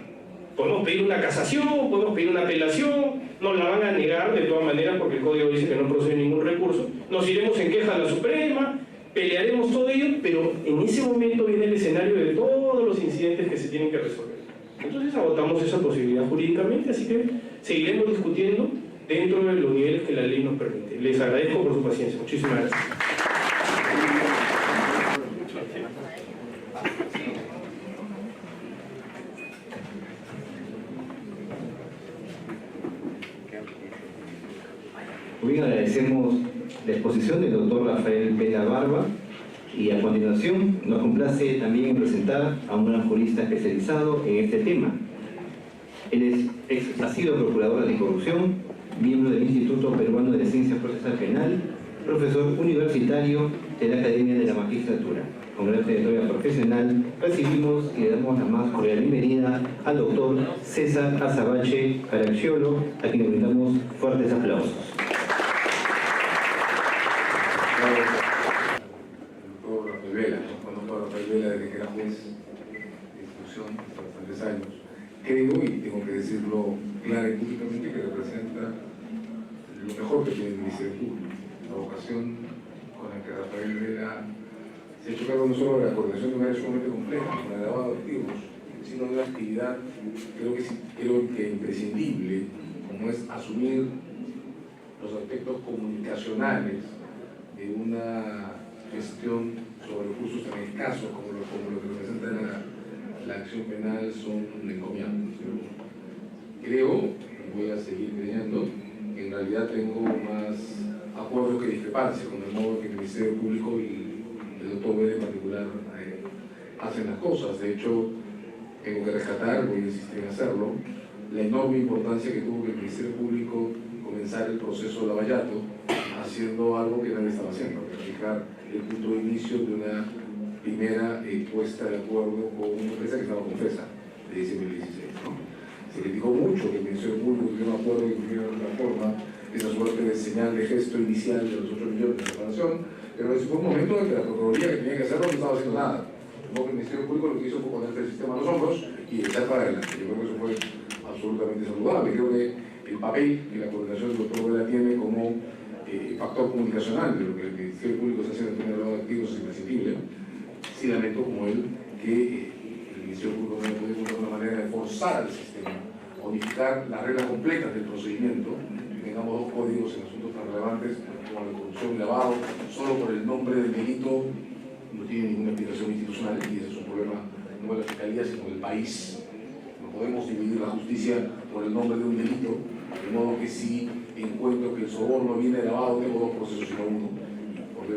podemos pedir una casación, podemos pedir una apelación, nos la van a negar de todas maneras porque el código dice que no procede ningún recurso. Nos iremos en queja a la Suprema, pelearemos todo ello, pero en ese momento viene el escenario de todos los incidentes que se tienen que resolver. Entonces agotamos esa posibilidad jurídicamente, así que seguiremos discutiendo dentro de los niveles que la ley nos permite. Les agradezco por su paciencia. Muchísimas gracias. Muy bien, agradecemos la exposición del doctor Rafael Pena Barba y a continuación nos complace también presentar a un gran jurista especializado en este tema. Él ha sido procurador anticorrupción, miembro del Instituto Peruano de Ciencia Procesal Penal, profesor universitario de la Academia de la Magistratura. Con gran trayectoria profesional, recibimos y le damos la más cordial bienvenida al doctor César Azabache Caracciolo, a quien le brindamos fuertes aplausos. Doctor Rafael Vela, conozco a Rafael Vela desde que era juez de instrucción hace bastantes años. Creo, y tengo que decirlo clara y públicamente, que representa lo mejor que tiene el Ministerio Público, la vocación con la que Rafael Vela se ha hecho cargo no solo de la coordinación de una área sumamente compleja, con el lavado de activos, sino de una actividad creo que imprescindible, como es asumir los aspectos comunicacionales de una gestión sobre recursos tan escasos como lo que representa la acción penal son encomiables. Creo, y voy a seguir creyendo, que en realidad tengo más acuerdo que discrepancia con el modo que el Ministerio Público y el doctor Vela en particular hacen las cosas. De hecho, tengo que rescatar, voy a insistir en hacerlo, la enorme importancia que tuvo que el Ministerio Público comenzar el proceso de Lavallato haciendo algo que nadie estaba haciendo, verificar el punto de inicio de una primera puesta de acuerdo con una empresa que estaba confesa de diciembre del 2016, ¿no? Se criticó mucho que el Ministerio Público tuviera un acuerdo que tuviera de alguna forma esa suerte de señal de gesto inicial de los 8 millones de reparación, pero ese fue un momento en que la Procuraduría que tenía que hacerlo no estaba haciendo nada. Luego el Ministerio Público lo que hizo fue ponerse el sistema a los hombros y echar para adelante. Yo creo que eso fue absolutamente saludable. Creo que el papel que la coordinación del doctor Vela tiene como factor comunicacional de lo que el Ministerio Público está haciendo en tener de activos es imprescindible. Sí lamento como él que el Ministerio Público no puede encontrar una manera de forzar al sistema, unificar las reglas completas del procedimiento, que tengamos 2 códigos en asuntos tan relevantes como la corrupción y lavado, solo por el nombre del delito no tiene ninguna explicación institucional y ese es un problema no de la Fiscalía sino del país. No podemos dividir la justicia por el nombre de un delito, de modo que si encuentro que el soborno viene de lavado, tengo 2 procesos y no uno, porque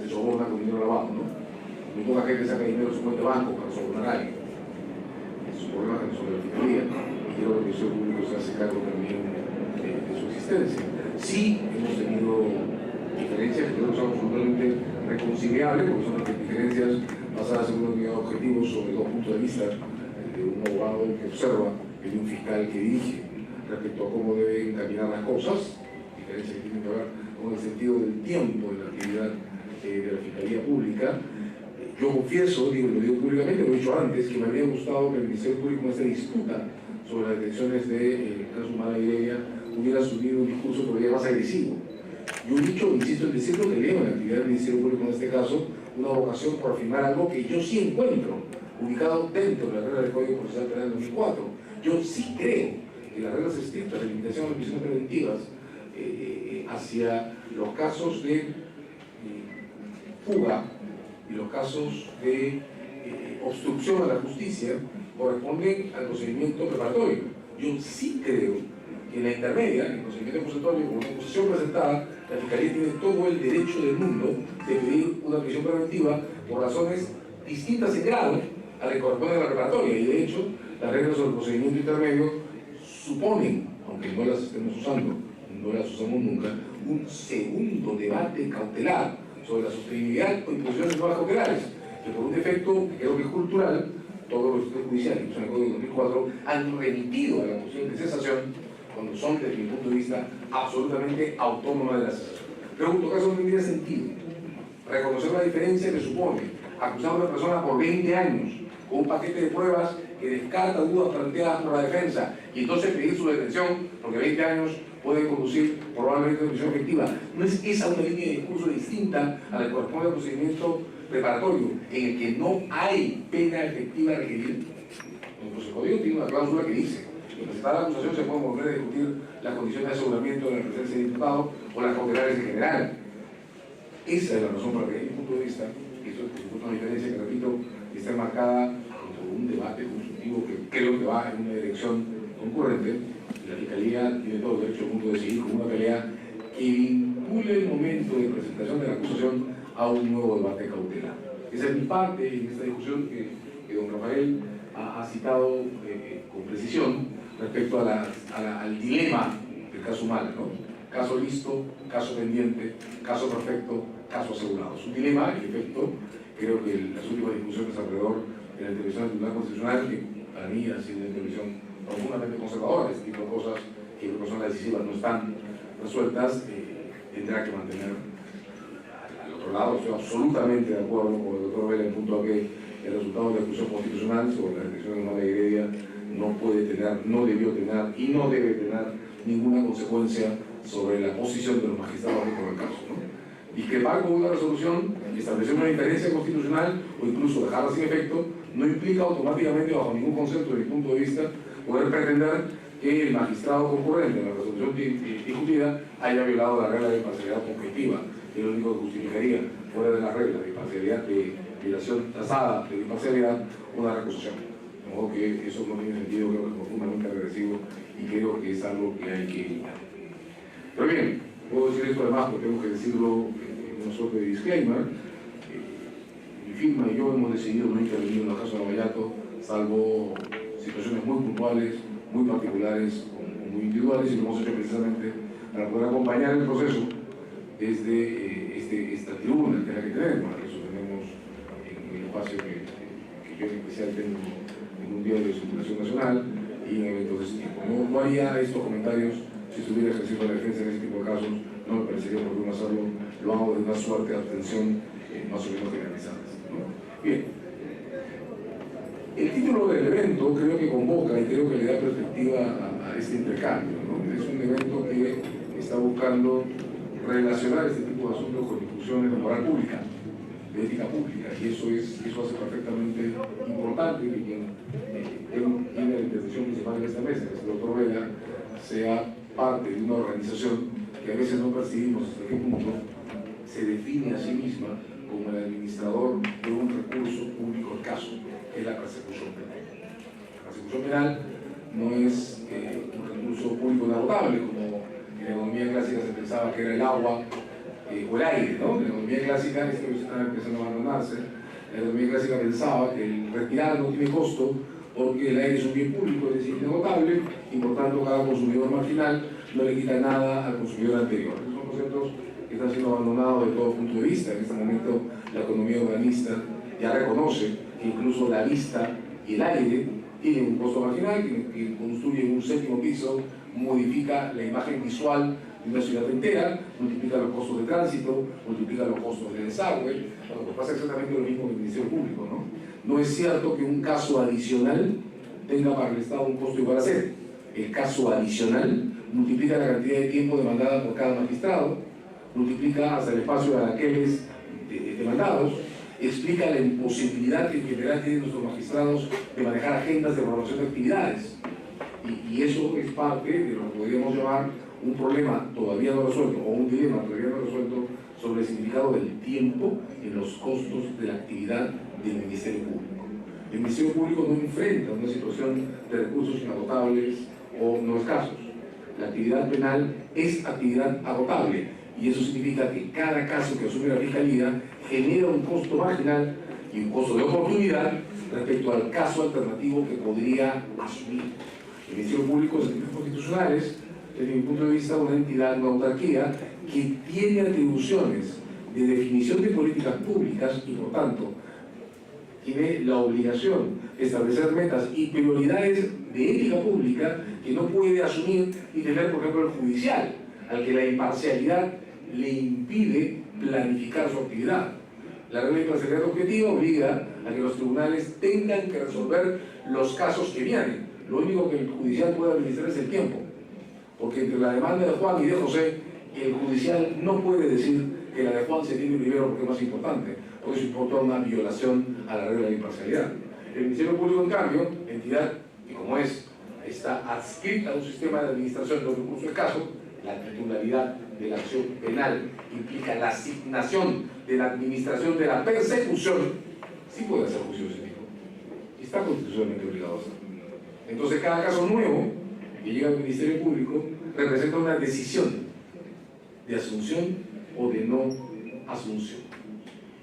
se soborna con dinero lavado, ¿no? Muy poca gente saca dinero de su cuenta de banco para sobornar a alguien. Es un problema que resuelve la Fiscalía y creo que el Ministerio Público se hace cargo también de su existencia. Sí hemos tenido diferencias que creo que son absolutamente reconciliables, porque son diferencias basadas en unos objetivos sobre dos puntos de vista, de un abogado que observa y de un fiscal que dirige respecto a cómo deben caminar las cosas, diferencias que tienen que ver con el sentido del tiempo de la actividad de la Fiscalía Pública. Yo confieso, lo digo públicamente, lo he dicho antes, que me habría gustado que el Ministerio Público en esta disputa sobre las detenciones del caso Mala Iredia hubiera asumido un discurso todavía más agresivo. Yo he dicho, insisto en decirlo, que leo en la actividad del Ministerio Público en este caso una vocación por afirmar algo que yo sí encuentro ubicado dentro de la regla del Código Procesal Penal del 2004. Yo sí creo que las reglas estrictas de limitación de las prisiones preventivas hacia los casos de fuga y los casos de obstrucción a la justicia corresponden al procedimiento preparatorio. Yo sí creo que en la intermedia, en el procedimiento acusatorio, con una acusación presentada, la Fiscalía tiene todo el derecho del mundo de pedir una prisión preventiva por razones distintas en grado a la que corresponde a la preparatoria. Y de hecho, las reglas sobre el procedimiento intermedio suponen, aunque no las estemos usando, no las usamos nunca, un segundo debate cautelar sobre la sostenibilidad o imposición de normas cautelares, que por un defecto, que creo que es cultural, todos los estudios judiciales, incluso en el Código de 2004, han remitido a la posición de cesación cuando son, desde mi punto de vista, absolutamente autónomas de la cesación. Pregunto, ¿acaso no tendría sentido reconocer la diferencia que supone acusar a una persona por 20 años con un paquete de pruebas que descarta dudas planteadas por la defensa y entonces pedir su detención porque 20 años pueden conducir probablemente a una prisión efectiva? ¿No es esa una línea de discurso distinta a la que corresponde al procedimiento preparatorio, en el que no hay pena efectiva requerida? Nuestro código tiene una cláusula que dice que al presentar la acusación se puede volver a discutir las condiciones de aseguramiento de la presencia del imputado o las cautelares en general. Esa es la razón para que, desde mi punto de vista, y eso es por supuesto una diferencia que, repito, está enmarcada por un debate constructivo que creo que va en una dirección concurrente. La Fiscalía tiene todo el derecho al punto de decidir con una pelea que vincule el momento de presentación de la acusación a un nuevo debate cautelar. Esa es mi parte en esta discusión que don Rafael ha citado con precisión respecto al dilema del caso Mala, ¿no? Caso listo, caso pendiente, caso perfecto, caso asegurado. Es un dilema, en efecto, creo que las últimas discusiones alrededor de la intervención del Tribunal Constitucional, que para mí ha sido una intervención profundamente conservadora, este tipo de cosas que creo que son decisivas, no están resueltas, tendrá que mantener. Al otro lado, estoy absolutamente de acuerdo con el doctor Vela en punto a que el resultado de la discusión constitucional sobre la detención de Mala Iredia no puede tener, no debió tener y no debe tener ninguna consecuencia sobre la posición de los magistrados por el caso, ¿no? Discrepar con una resolución, establecer una diferencia constitucional o incluso dejarla sin efecto, no implica automáticamente, bajo ningún concepto de mi punto de vista, poder pretender que el magistrado concurrente en la resolución discutida haya violado la regla de imparcialidad objetiva, que es lo único que justificaría, fuera de la regla de imparcialidad, de violación trazada de imparcialidad, una recusación. De modo que eso no tiene sentido, creo que es profundamente regresivo y creo que es algo que hay que eliminar. Pero bien, puedo decir esto además porque tengo que decirlo en una suerte de disclaimer. Mi firma y yo hemos decidido no intervenir en los casos de Lavallato, salvo situaciones muy puntuales, muy particulares o muy individuales, y lo hemos hecho precisamente para poder acompañar el proceso desde esta tribuna, que es la que tenemos, la que sostenemos en el espacio que yo en especial tengo en un diario de circulación nacional y en eventos de ese tipo. No haría estos comentarios si estuviera ejerciendo la defensa en este tipo de casos, no me parecería oportuno hacerlo, lo hago de una suerte de abstención más o menos generalizada, ¿no? Bien. El título del evento creo que convoca y creo que le da perspectiva a este intercambio, ¿no? Es un evento que está buscando relacionar este tipo de asuntos con discusiones de moral pública, de ética pública, y eso hace perfectamente importante que quien tiene la intervención principal en esta mesa, que es el doctor Vela, sea parte de una organización que a veces no percibimos hasta qué punto se define a sí misma como el administrador de un recurso público escaso, que es la persecución penal. La persecución penal no es un recurso público inagotable, como en la economía clásica se pensaba que era el agua o el aire, ¿no? En la economía clásica, esto que se está empezando a abandonarse, la economía clásica pensaba que el respirar no tiene costo porque el aire es un bien público, es decir, inagotable, y por tanto cada consumidor marginal no le quita nada al consumidor anterior. Esos son conceptos que que están siendo abandonados de todo punto de vista. En este momento la economía urbanista ya reconoce que incluso la vista y el aire tienen un costo marginal, que construye un séptimo piso, modifica la imagen visual de una ciudad entera, multiplica los costos de tránsito, multiplica los costos de desagüe. Bueno, pues pasa exactamente lo mismo con el Ministerio Público, ¿no? No es cierto que un caso adicional tenga para el Estado un costo igual a cero. El caso adicional multiplica la cantidad de tiempo demandada por cada magistrado, multiplica hasta el espacio de anaqueles demandados, explica la imposibilidad que en general tienen nuestros magistrados de manejar agendas de programación de actividades. Y eso es parte de lo que podríamos llamar un problema todavía no resuelto o un dilema todavía no resuelto sobre el significado del tiempo en los costos de la actividad del Ministerio Público. El Ministerio Público no enfrenta una situación de recursos inagotables o no escasos. La actividad penal es actividad agotable y eso significa que cada caso que asume la Fiscalía genera un costo marginal y un costo de oportunidad respecto al caso alternativo que podría asumir. El Ministerio Público, en términos constitucionales, desde mi punto de vista, una entidad, una autarquía que tiene atribuciones de definición de políticas públicas y, por tanto, tiene la obligación de establecer metas y prioridades de ética pública que no puede asumir y tener, por ejemplo, el judicial, al que la imparcialidad le impide planificar su actividad. La regla de imparcialidad objetiva obliga a que los tribunales tengan que resolver los casos que vienen. Lo único que el judicial puede administrar es el tiempo, porque entre la demanda de Juan y de José, el judicial no puede decir que la de Juan se tiene primero porque es más importante, porque eso importa una violación a la regla de la imparcialidad. El Ministerio Público, en cambio, entidad que como está adscrita a un sistema de administración de los recursos escasos, la titularidad de la acción penal implica la asignación de la administración de la persecución, sí puede hacer juicio cívico, y está constitucionalmente obligado a hacerlo. Entonces cada caso nuevo que llega al Ministerio Público representa una decisión de asunción o de no asunción.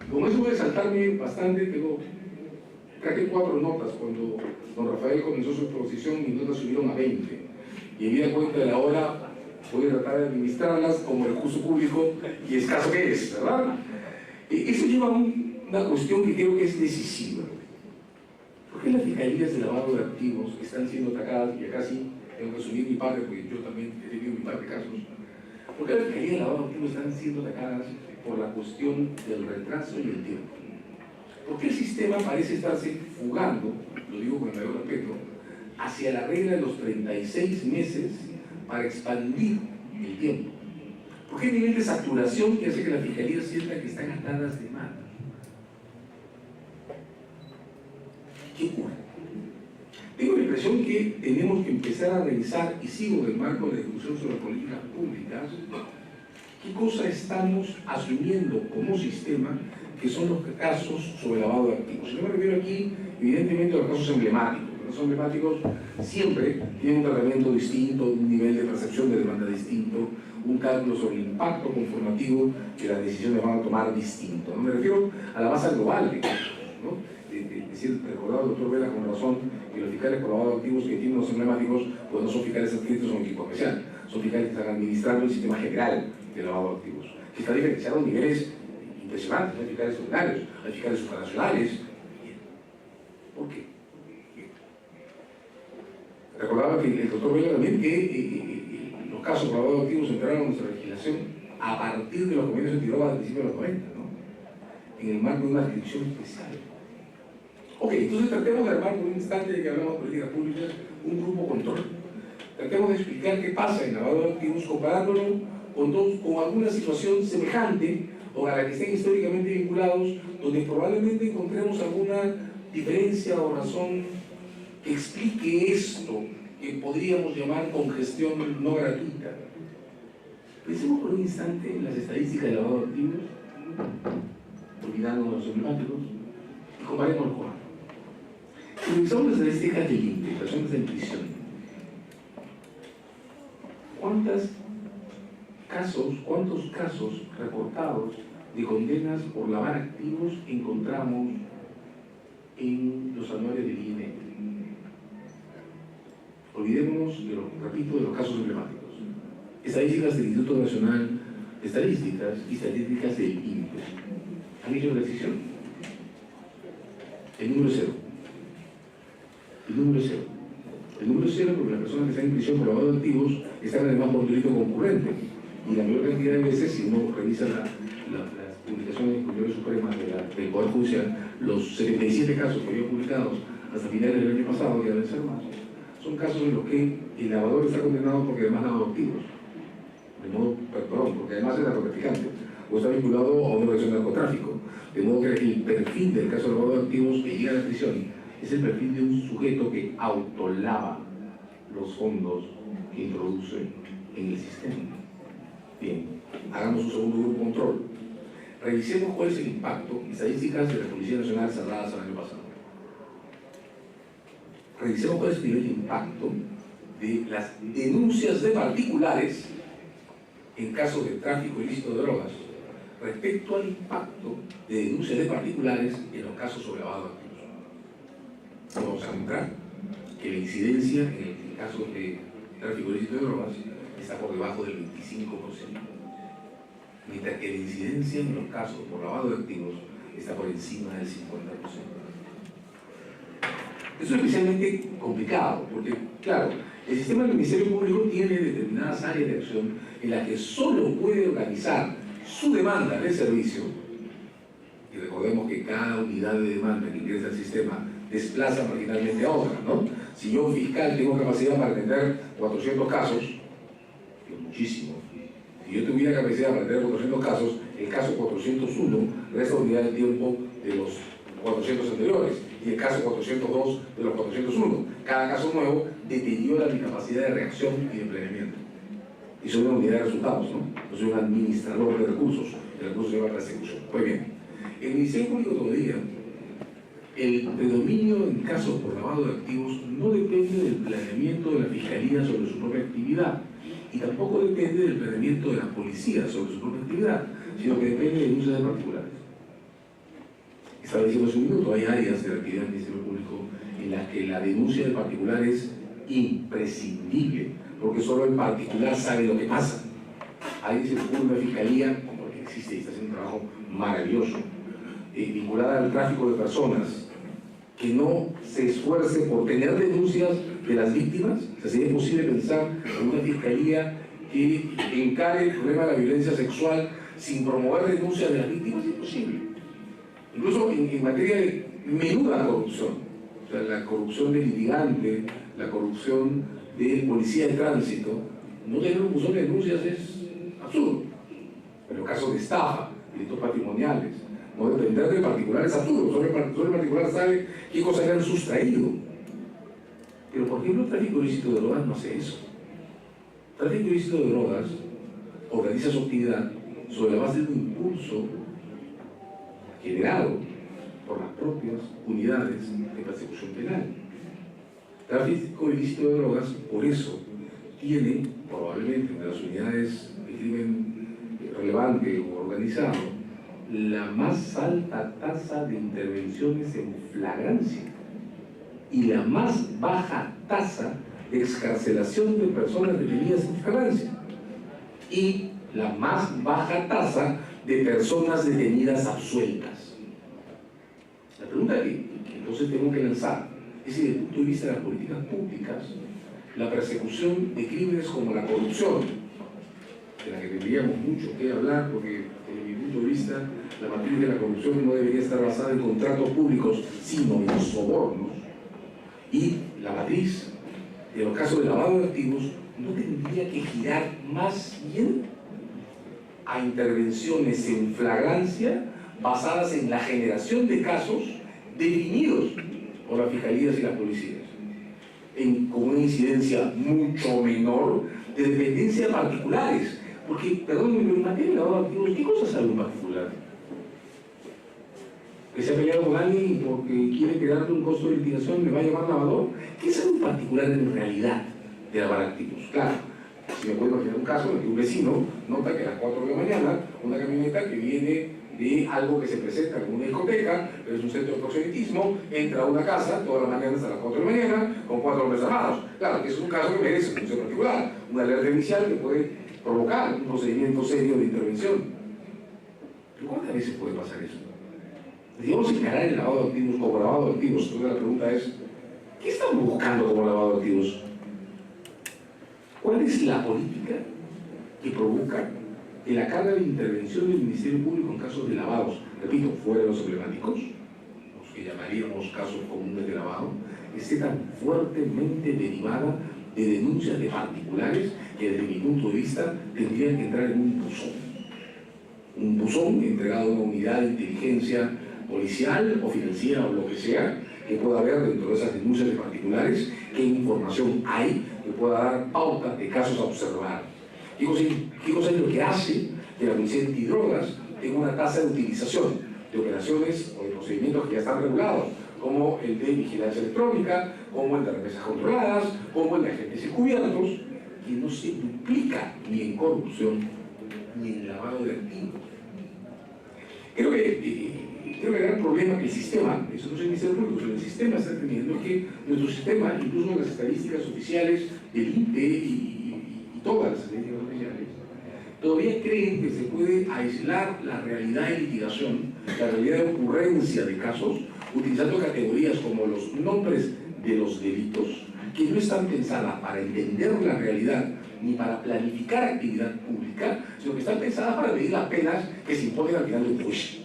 Como eso voy a saltarme bastante, pero traje 4 notas cuando don Rafael comenzó su exposición, mis notas subieron a 20. Y en vida cuenta de la hora, voy a tratar de administrarlas como recurso público y escaso que es, ¿verdad? Eso lleva a una cuestión que creo que es decisiva. ¿Por qué las fiscalías de lavado de activos están siendo atacadas? Y acá sí tengo que asumir mi parte, porque yo también he tenido mi parte de casos. ¿Por qué las fiscalías de lavado de activos están siendo atacadas por la cuestión del retraso y el tiempo? ¿Por qué el sistema parece estarse fugando, lo digo con el mayor respeto, hacia la regla de los 36 meses para expandir el tiempo? ¿Por qué el nivel de saturación que hace que la fiscalía sienta que están atadas de mano? ¿Qué ocurre? Tengo la impresión que tenemos que empezar a revisar, y sigo en el marco de la discusión sobre políticas públicas, qué cosa estamos asumiendo como sistema que son los casos sobre lavado de activos. Yo me refiero aquí, evidentemente, a los casos emblemáticos. Los casos emblemáticos siempre tienen un tratamiento distinto, un nivel de percepción de demanda distinto, un cálculo sobre el impacto conformativo que las decisiones van a tomar distinto. ¿No? Me refiero a la masa global de casos, ¿no? Es decir, recordaba el doctor Vela con razón que los fiscales por lavado de activos que tienen los emblemáticos pues no son fiscales adscritos a un equipo especial, son fiscales que están administrando el sistema general de lavado de activos, que está diferenciado en niveles impresionantes. Hay fiscales ordinarios, hay fiscales supranacionales. ¿Por qué? Recordaba que el doctor Vela también que los casos por lavado de activos entraron en nuestra legislación a partir de los convenios antidrogas del principio de los 90, ¿no? En el marco de una jurisdicción especial. Ok, entonces tratemos de armar por un instante de que hablamos de políticas públicas un grupo control. Tratemos de explicar qué pasa en lavado de activos comparándolo con alguna situación semejante o a la que estén históricamente vinculados, donde probablemente encontremos alguna diferencia o razón que explique esto que podríamos llamar congestión no gratuita. Pensemos por un instante en las estadísticas de lavado de activos, olvidando los emblemáticos, y comparemos con algo. Si revisamos las estadísticas del INPE, personas en prisión, ¿cuántos casos reportados de condenas por lavar activos encontramos en los anuarios del INE? Olvidémonos, repito, de los casos emblemáticos. Estadísticas del Instituto Nacional estadísticas y estadísticas del INPE han hecho una decisión. El número es cero. El número es cero. El número es cero porque las personas que están en prisión por lavado de activos están además por delito concurrente. Y la mayor cantidad de veces, si uno revisa las publicaciones superiores supremas del Poder Judicial, los 77 casos que había publicados hasta finales del año pasado, y deben ser más, son casos en los que el lavador está condenado porque además lavado activos. De modo, perdón, porque además es narcotraficante o está vinculado a una organización de narcotráfico. De modo que el perfil del caso de lavado de activos que llega a la prisión es el perfil de un sujeto que autolava los fondos que introduce en el sistema. Bien, hagamos un segundo grupo control. Revisemos cuál es el impacto, estadísticas de la Policía Nacional cerradas el año pasado. Revisemos cuál es el nivel de impacto de las denuncias de particulares en casos de tráfico ilícito de drogas respecto al impacto de denuncias de particulares en los casos sobre lavado de activos. Vamos a encontrar que la incidencia en el caso de tráfico ilícito de drogas está por debajo del 25%, mientras que la incidencia en los casos por lavado de activos está por encima del 50%. Eso es especialmente complicado, porque, claro, el sistema del Ministerio Público tiene determinadas áreas de acción en las que solo puede organizar su demanda de servicio, y recordemos que cada unidad de demanda que ingresa al sistema desplaza marginalmente a otra, ¿no? Si yo, fiscal, tengo capacidad para atender 400 casos, que es muchísimo, si yo tuviera capacidad para atender 400 casos, el caso 401 resta unidad de tiempo de los 400 anteriores, y el caso 402 de los 401. Cada caso nuevo deteriora mi capacidad de reacción y de planeamiento. Y soy una unidad de resultados, ¿no? Yo soy un administrador de recursos. El recurso lleva a la ejecución. Pues bien, el Ministerio Público todavía, el predominio en casos por lavado de activos no depende del planeamiento de la Fiscalía sobre su propia actividad, y tampoco depende del planeamiento de la Policía sobre su propia actividad, sino que depende de denuncias de particulares. Estaba diciendo hace un minuto, hay áreas de la actividad del Ministerio Público en las que la denuncia de particular es imprescindible, porque solo el particular sabe lo que pasa. Ahí se ocurre una fiscalía, como la que existe y está haciendo un trabajo maravilloso, vinculada al tráfico de personas, que no se esfuerce por tener denuncias de las víctimas. O sea, sería posible pensar en una fiscalía que encare el problema de la violencia sexual sin promover denuncias de las víctimas. Es imposible. Incluso en materia de menuda corrupción, o sea, la corrupción del litigante, la corrupción del policía de tránsito, no tener un buzón de denuncias es absurdo. En los casos de estafa, delitos patrimoniales, no depender del particular es absurdo, solo el particular sabe qué cosas le han sustraído. Pero, por ejemplo, el tráfico ilícito de drogas no hace eso. El tráfico ilícito de drogas organiza su actividad sobre la base de un impulso generado por las propias unidades de persecución penal. Tráfico ilícito de drogas, por eso, tiene probablemente entre las unidades de crimen relevante o organizado la más alta tasa de intervenciones en flagrancia y la más baja tasa de excarcelación de personas detenidas en flagrancia y la más baja tasa de personas detenidas absueltas. La pregunta que entonces tengo que lanzar es si desde el punto de vista de las políticas públicas, la persecución de crímenes como la corrupción, de la que tendríamos mucho que hablar, porque desde mi punto de vista la matriz de la corrupción no debería estar basada en contratos públicos, sino en sobornos, y la matriz de los casos de lavado de activos no tendría que girar más bien a intervenciones en flagrancia basadas en la generación de casos definidos por las fiscalías y las policías, con una incidencia mucho menor de dependencia de particulares. Porque, perdón, en materia de lavado de activos, ¿qué cosa sabe un particular? ¿Que se ha peleado con alguien porque quiere crearle un costo de litigación, le va a llamar lavador? ¿Qué sabe un particular en realidad de lavar activos? Claro, si me puedo imaginar un caso en el que un vecino nota que a las 4 de la mañana una camioneta que viene de algo que se presenta en una discoteca, pero es un centro de proxenetismo, entra a una casa todas las mañanas a las 4 de la mañana con 4 hombres armados. Claro, que es un caso que merece un juicio particular, una alerta inicial que puede provocar un procedimiento serio de intervención. Pero ¿cuántas veces puede pasar eso? Digamos encarar el lavado de activos como lavado de activos. Entonces la pregunta es, ¿qué estamos buscando como lavado de activos? ¿Cuál es la política que provoca que la carga de intervención del Ministerio Público en casos de lavados, repito, fuera de los emblemáticos, los que llamaríamos casos comunes de lavado, esté tan fuertemente derivada de denuncias de particulares que desde mi punto de vista tendrían que entrar en un buzón entregado a una unidad de inteligencia policial o financiera o lo que sea que pueda haber dentro de esas denuncias de particulares, qué información hay que pueda dar pautas de casos a observar? ¿Qué cosa es lo que hace que la Policía Antidrogas tenga una tasa de utilización de operaciones o de procedimientos que ya están regulados, como el de vigilancia electrónica, como el de remesas controladas, como el de agentes encubiertos, que no se duplica ni en corrupción ni en lavado de activos? Creo que el gran problema que el sistema, eso no es el Ministerio Público, sino el sistema está teniendo es que nuestro sistema, incluso las estadísticas oficiales del INPE y todas las estadísticas oficiales, todavía creen que se puede aislar la realidad de litigación, la realidad de ocurrencia de casos, utilizando categorías como los nombres de los delitos, que no están pensadas para entender la realidad ni para planificar actividad pública, sino que están pensadas para medir las penas que se imponen al final de un juicio.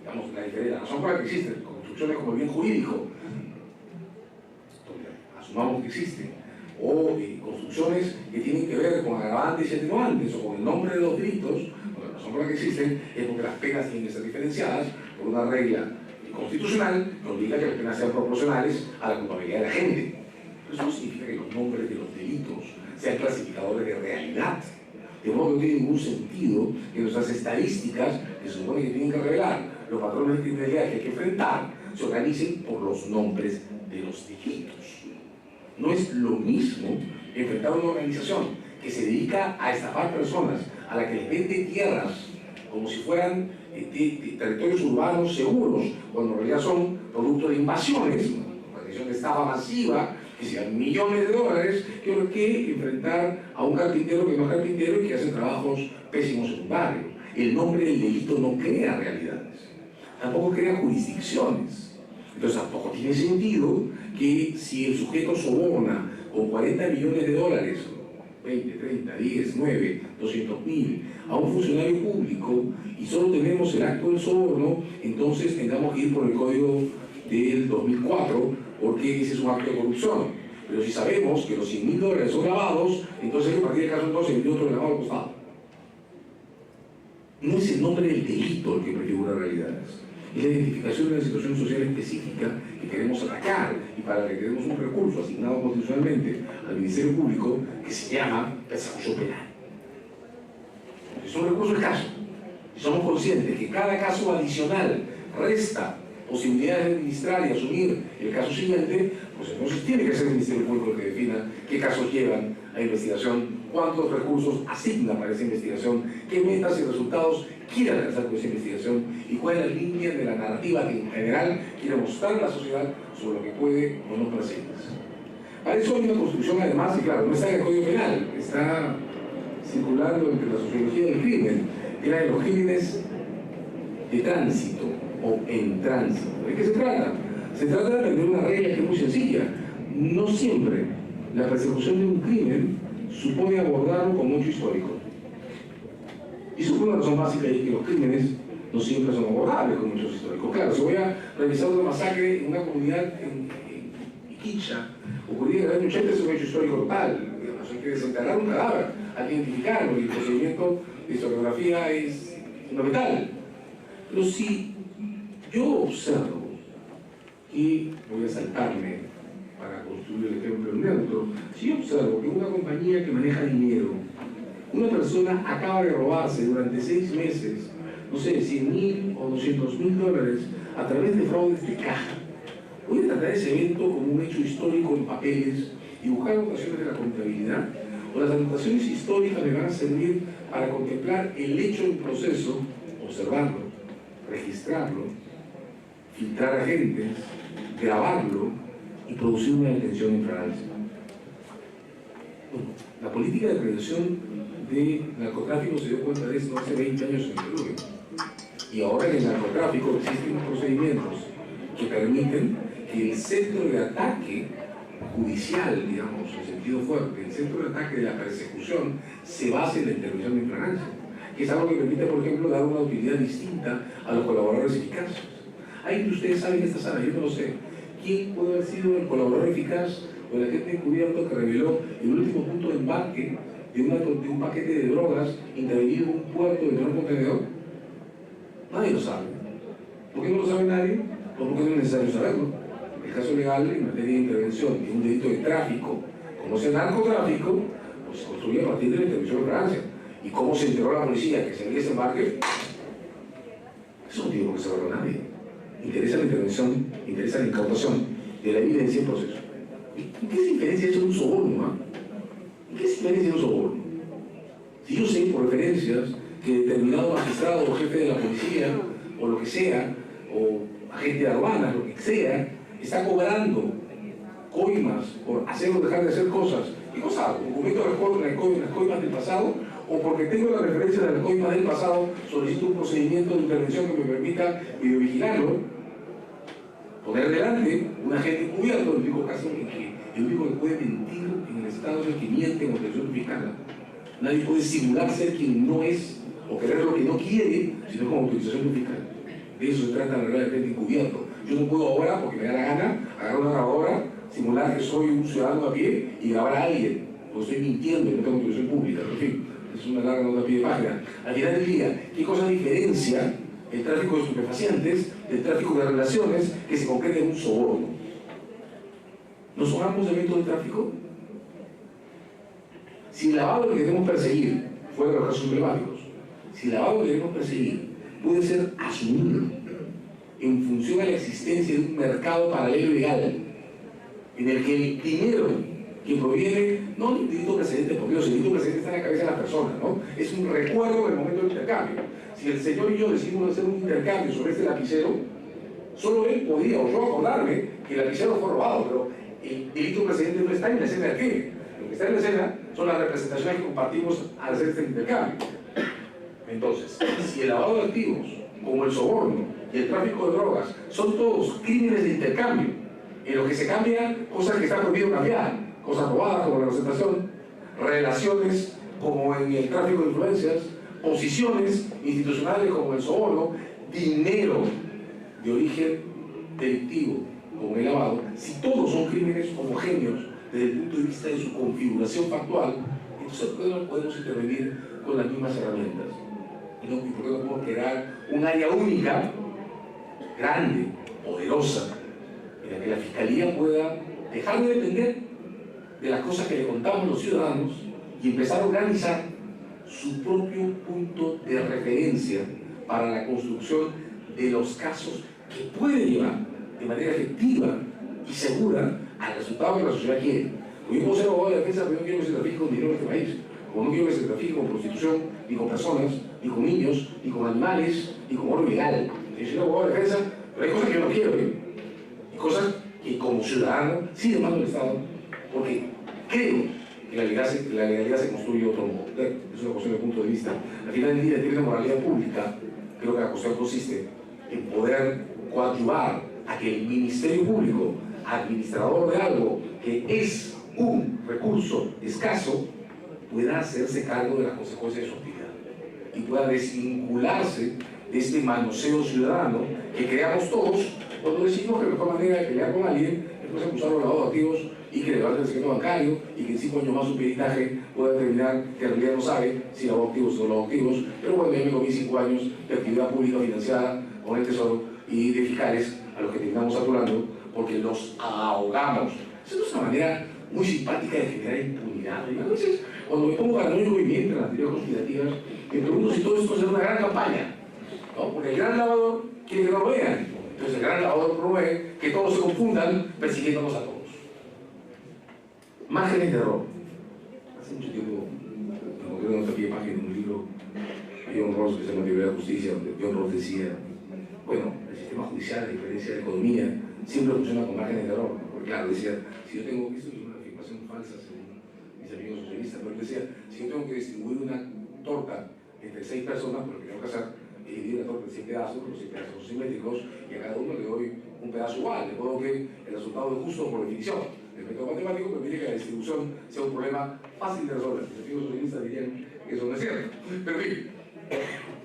Digamos, la razón por la que existen construcciones como el bien jurídico, asumamos que existen, o construcciones que tienen que ver con agravantes y atenuantes o con el nombre de los delitos, bueno, la razón por la que existen es porque las penas tienen que ser diferenciadas por una regla constitucional que obliga a que las penas sean proporcionales a la culpabilidad de la gente. Eso no significa que los nombres de los delitos sean clasificadores de realidad. De modo que no tiene ningún sentido que nuestras estadísticas, que se supone que tienen que revelar los patrones de criminalidad que hay que enfrentar, se organicen por los nombres de los delitos. No es lo mismo enfrentar una organización que se dedica a estafar personas, a la que les vende tierras como si fueran territorios urbanos seguros, cuando en realidad son producto de invasiones, una organización de estafa masiva, que se dan millones de dólares, que enfrentar a un carpintero que no es carpintero y que hace trabajos pésimos secundarios. El nombre del delito no crea realidades, tampoco crea jurisdicciones. Entonces tampoco tiene sentido que si el sujeto soborna con 40 millones de dólares, 20, 30, 10, 9, 200.000, a un funcionario público y solo tenemos el acto del soborno, entonces tengamos que ir por el código del 2004 porque ese es un acto de corrupción. Pero si sabemos que los 100.000 dólares son lavados, entonces hay que partir del caso entonces el otro lavado al costado. No es el nombre del delito el que prefigura realidades, es la identificación de una situación social específica que queremos atacar y para la que tenemos un recurso asignado constitucionalmente al Ministerio Público que se llama persecución penal. Es un recurso escaso y somos conscientes que cada caso adicional resta posibilidades de administrar y asumir el caso siguiente, pues entonces tiene que ser el Ministerio Público el que defina qué casos llevan a investigación, cuántos recursos asigna para esa investigación, qué metas y resultados quiere alcanzar con esa investigación y cuál es la línea de la narrativa que en general quiere mostrar a la sociedad sobre lo que puede o no perseguir. Para eso hay una construcción además, y claro, no está en el Código Penal, está circulando entre la sociología del crimen, que era de los crímenes de tránsito o en tránsito. ¿De qué se trata? Se trata de aprender una regla que es muy sencilla. No siempre la persecución de un crimen supone abordarlo como hecho histórico. Y eso por una razón básica, es que los crímenes no siempre son abordables como hechos históricos. Claro, si voy a revisar una masacre en una comunidad en Iquicha, ocurrida en el año 80, es un hecho histórico total. Digamos, hay que desenterrar un cadáver, hay que identificarlo, y el procedimiento de historiografía es fundamental. Pero si yo observo, y voy a saltarme para construir el ejemplo neutro, si yo observo que una compañía que maneja dinero, una persona acaba de robarse durante 6 meses, no sé, 100.000 o 200.000 dólares a través de fraudes de caja, voy a tratar ese evento como un hecho histórico en papeles y buscar anotaciones de la contabilidad, o las anotaciones históricas me van a servir para contemplar el hecho en proceso, observarlo, registrarlo, filtrar agentes, grabarlo y producir una detención en flagrancia. Bueno, la política de prevención de narcotráfico se dio cuenta de esto hace 20 años en Perú. Y ahora en el narcotráfico existen procedimientos que permiten que el centro de ataque judicial, digamos, en sentido fuerte, el centro de ataque de la persecución se base en la intervención de flagrancia, que es algo que permite, por ejemplo, dar una utilidad distinta a los colaboradores eficaces. Hay que ustedes saben esta sala, yo no lo sé, quién puede haber sido el colaborador eficaz o el agente encubierto que reveló el último punto de embarque de un paquete de drogas intervenido en un puerto de un contenedor. Nadie lo sabe. ¿Por qué no lo sabe nadie? O porque no es necesario saberlo. El caso legal en materia de intervención de un delito de tráfico, como es el narcotráfico, pues se construye a partir de la intervención de flagrancia. ¿Y cómo se enteró la policía que se había ese embarque? Eso no tiene por qué saberlo nadie. Interesa la intervención, interesa la incautación de la evidencia en proceso. ¿En qué se diferencia eso de un soborno? ¿En qué se diferencia de un soborno? Si yo sé por referencias que determinado magistrado o jefe de la policía, o lo que sea, o agente de aduanas, lo que sea, está cobrando coimas por hacer o dejar de hacer cosas. ¿Qué cosa hago? ¿Cometo las coimas del pasado? ¿O porque tengo la referencia de las coimas del pasado, solicito un procedimiento de intervención que me permita videovigilarlo? Poner delante un agente encubierto, el único caso en que el único que puede mentir en el Estado es el que miente en obtención fiscal. Nadie puede simular ser quien no es o querer lo que no quiere, sino con autorización fiscal. De eso se trata la regla del agente encubierto. Yo no puedo ahora, porque me da la gana, agarrar una grabadora, simular que soy un ciudadano a pie y grabar a alguien, porque estoy mintiendo y no tengo autorización pública. En fin, es una larga nota a pie de página. Al final del día, ¿qué cosa diferencia el tráfico de estupefacientes del tráfico de relaciones que se concreta en un soborno? ¿No son ambos elementos de tráfico? Si el lavado que queremos perseguir, fuera de los casos emblemáticos, si el lavado que queremos perseguir puede ser asumido en función a la existencia de un mercado paralelo legal, en el que el dinero que proviene, no del delito precedente, porque los delitos precedentes están en la cabeza de la persona, ¿no? Es un recuerdo del momento del intercambio. Si el señor y yo decidimos hacer un intercambio sobre este lapicero, solo él podría, o yo acordarme, que el lapicero fue robado, pero el delito precedente no está en la escena del crimen. Lo que está en la escena son las representaciones que compartimos al hacer este intercambio. Entonces, si el lavado de activos, como el soborno y el tráfico de drogas, son todos crímenes de intercambio, en los que se cambian cosas que está prohibido cambiar, cosas robadas como la representación, relaciones como en el tráfico de influencias, posiciones institucionales como el soborno, dinero de origen delictivo como el lavado, si todos son crímenes homogéneos desde el punto de vista de su configuración factual, entonces ¿por qué no podemos intervenir con las mismas herramientas? ¿Y por qué no podemos crear un área única, grande, poderosa, en la que la Fiscalía pueda dejar de depender de las cosas que le contamos los ciudadanos y empezar a organizar su propio punto de referencia para la construcción de los casos que puede llevar de manera efectiva y segura al resultado que la sociedad quiere? Porque yo puedo ser abogado de defensa, pero no quiero que se trafique con dinero en este país, como no quiero que se trafique con prostitución, ni con personas, ni con niños, ni con animales, ni con oro ilegal. Yo soy abogado de defensa, pero hay cosas que yo no quiero, y cosas que como ciudadano sí demando al Estado, porque creo que la legalidad se construye de otro modo. Es una cuestión de punto de vista. Al final del día, tiene moralidad pública. Creo que la cuestión consiste en poder coadyuvar a que el Ministerio Público, administrador de algo que es un recurso escaso, pueda hacerse cargo de las consecuencias de su actividad y pueda desvincularse de este manoseo ciudadano que creamos todos cuando decimos que la mejor manera de pelear con alguien es acusarlo de lavado de activos y que le va a el secreto bancario y que en 5 años más su peritaje pueda determinar que en realidad no sabe si lavó activos o no lavó activos, pero bueno, ya me comí 5 años de actividad pública financiada con el Tesoro y de fiscales a los que terminamos saturando porque los ahogamos. Esa es una manera muy simpática de generar impunidad. Y a veces, cuando me pongo paranoico y me entran las teorías conspirativas, me pregunto si todo esto es una gran campaña, ¿no? Porque el gran lavador quiere que no lo vean. Entonces el gran lavador promueve que todos se confundan persiguiéndonos a todos. Márgenes de error. Hace mucho tiempo encontré una pie de página en un libro de John Rawls que se llama Teoría de la Justicia, donde John Rawls decía, bueno, el sistema judicial, a diferencia de la economía, siempre funciona con márgenes de error. Porque claro, decía, si yo tengo, esto es una afirmación falsa según mis amigos socialistas, vista, pero él decía, si yo tengo que distribuir una torta entre 6 personas, pero que tengo que hacer, dividir la torta en 100 pedazos, los 100 pedazos son simétricos, y a cada uno le doy un pedazo igual, de modo que el resultado es justo por definición. El método matemático permite que la distribución sea un problema fácil de resolver. Los antiguos socialistas dirían que eso no es cierto. Pero en fin,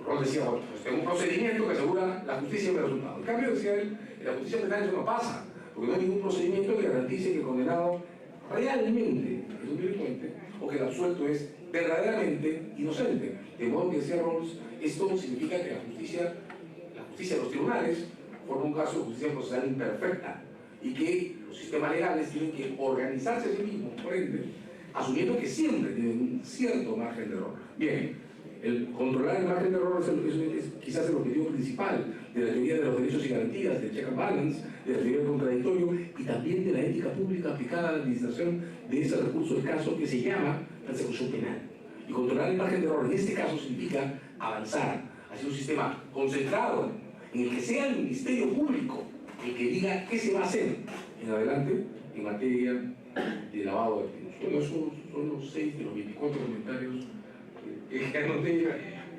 Rawls decía, bueno, pues tengo un procedimiento que asegura la justicia y el resultado. En cambio, decía él, en la justicia penal eso no pasa, porque no hay ningún procedimiento que garantice que el condenado realmente es un delincuente o que el absuelto es verdaderamente inocente. De modo que, decía Rawls, esto significa que la justicia de los tribunales forma un caso de justicia procesal imperfecta y que los sistemas legales tienen que organizarse a sí mismos, por ende, asumiendo que siempre tienen un cierto margen de error. Bien, el controlar el margen de error es quizás el objetivo principal de la teoría de los derechos y garantías, del check and balance, de la teoría del contradictorio y también de la ética pública aplicada a la administración de ese recurso escaso que se llama persecución penal. Y controlar el margen de error en este caso significa avanzar hacia un sistema concentrado en el que sea el Ministerio Público el que diga qué se va a hacer en adelante en materia de lavado de activos. Bueno, esos son los 6 de los 24 comentarios que anoté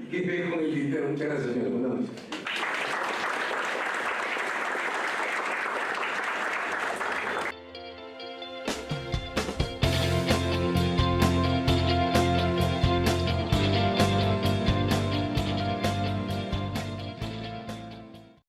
y que te dejo en el tintero. Muchas gracias, señor. Buenas noches.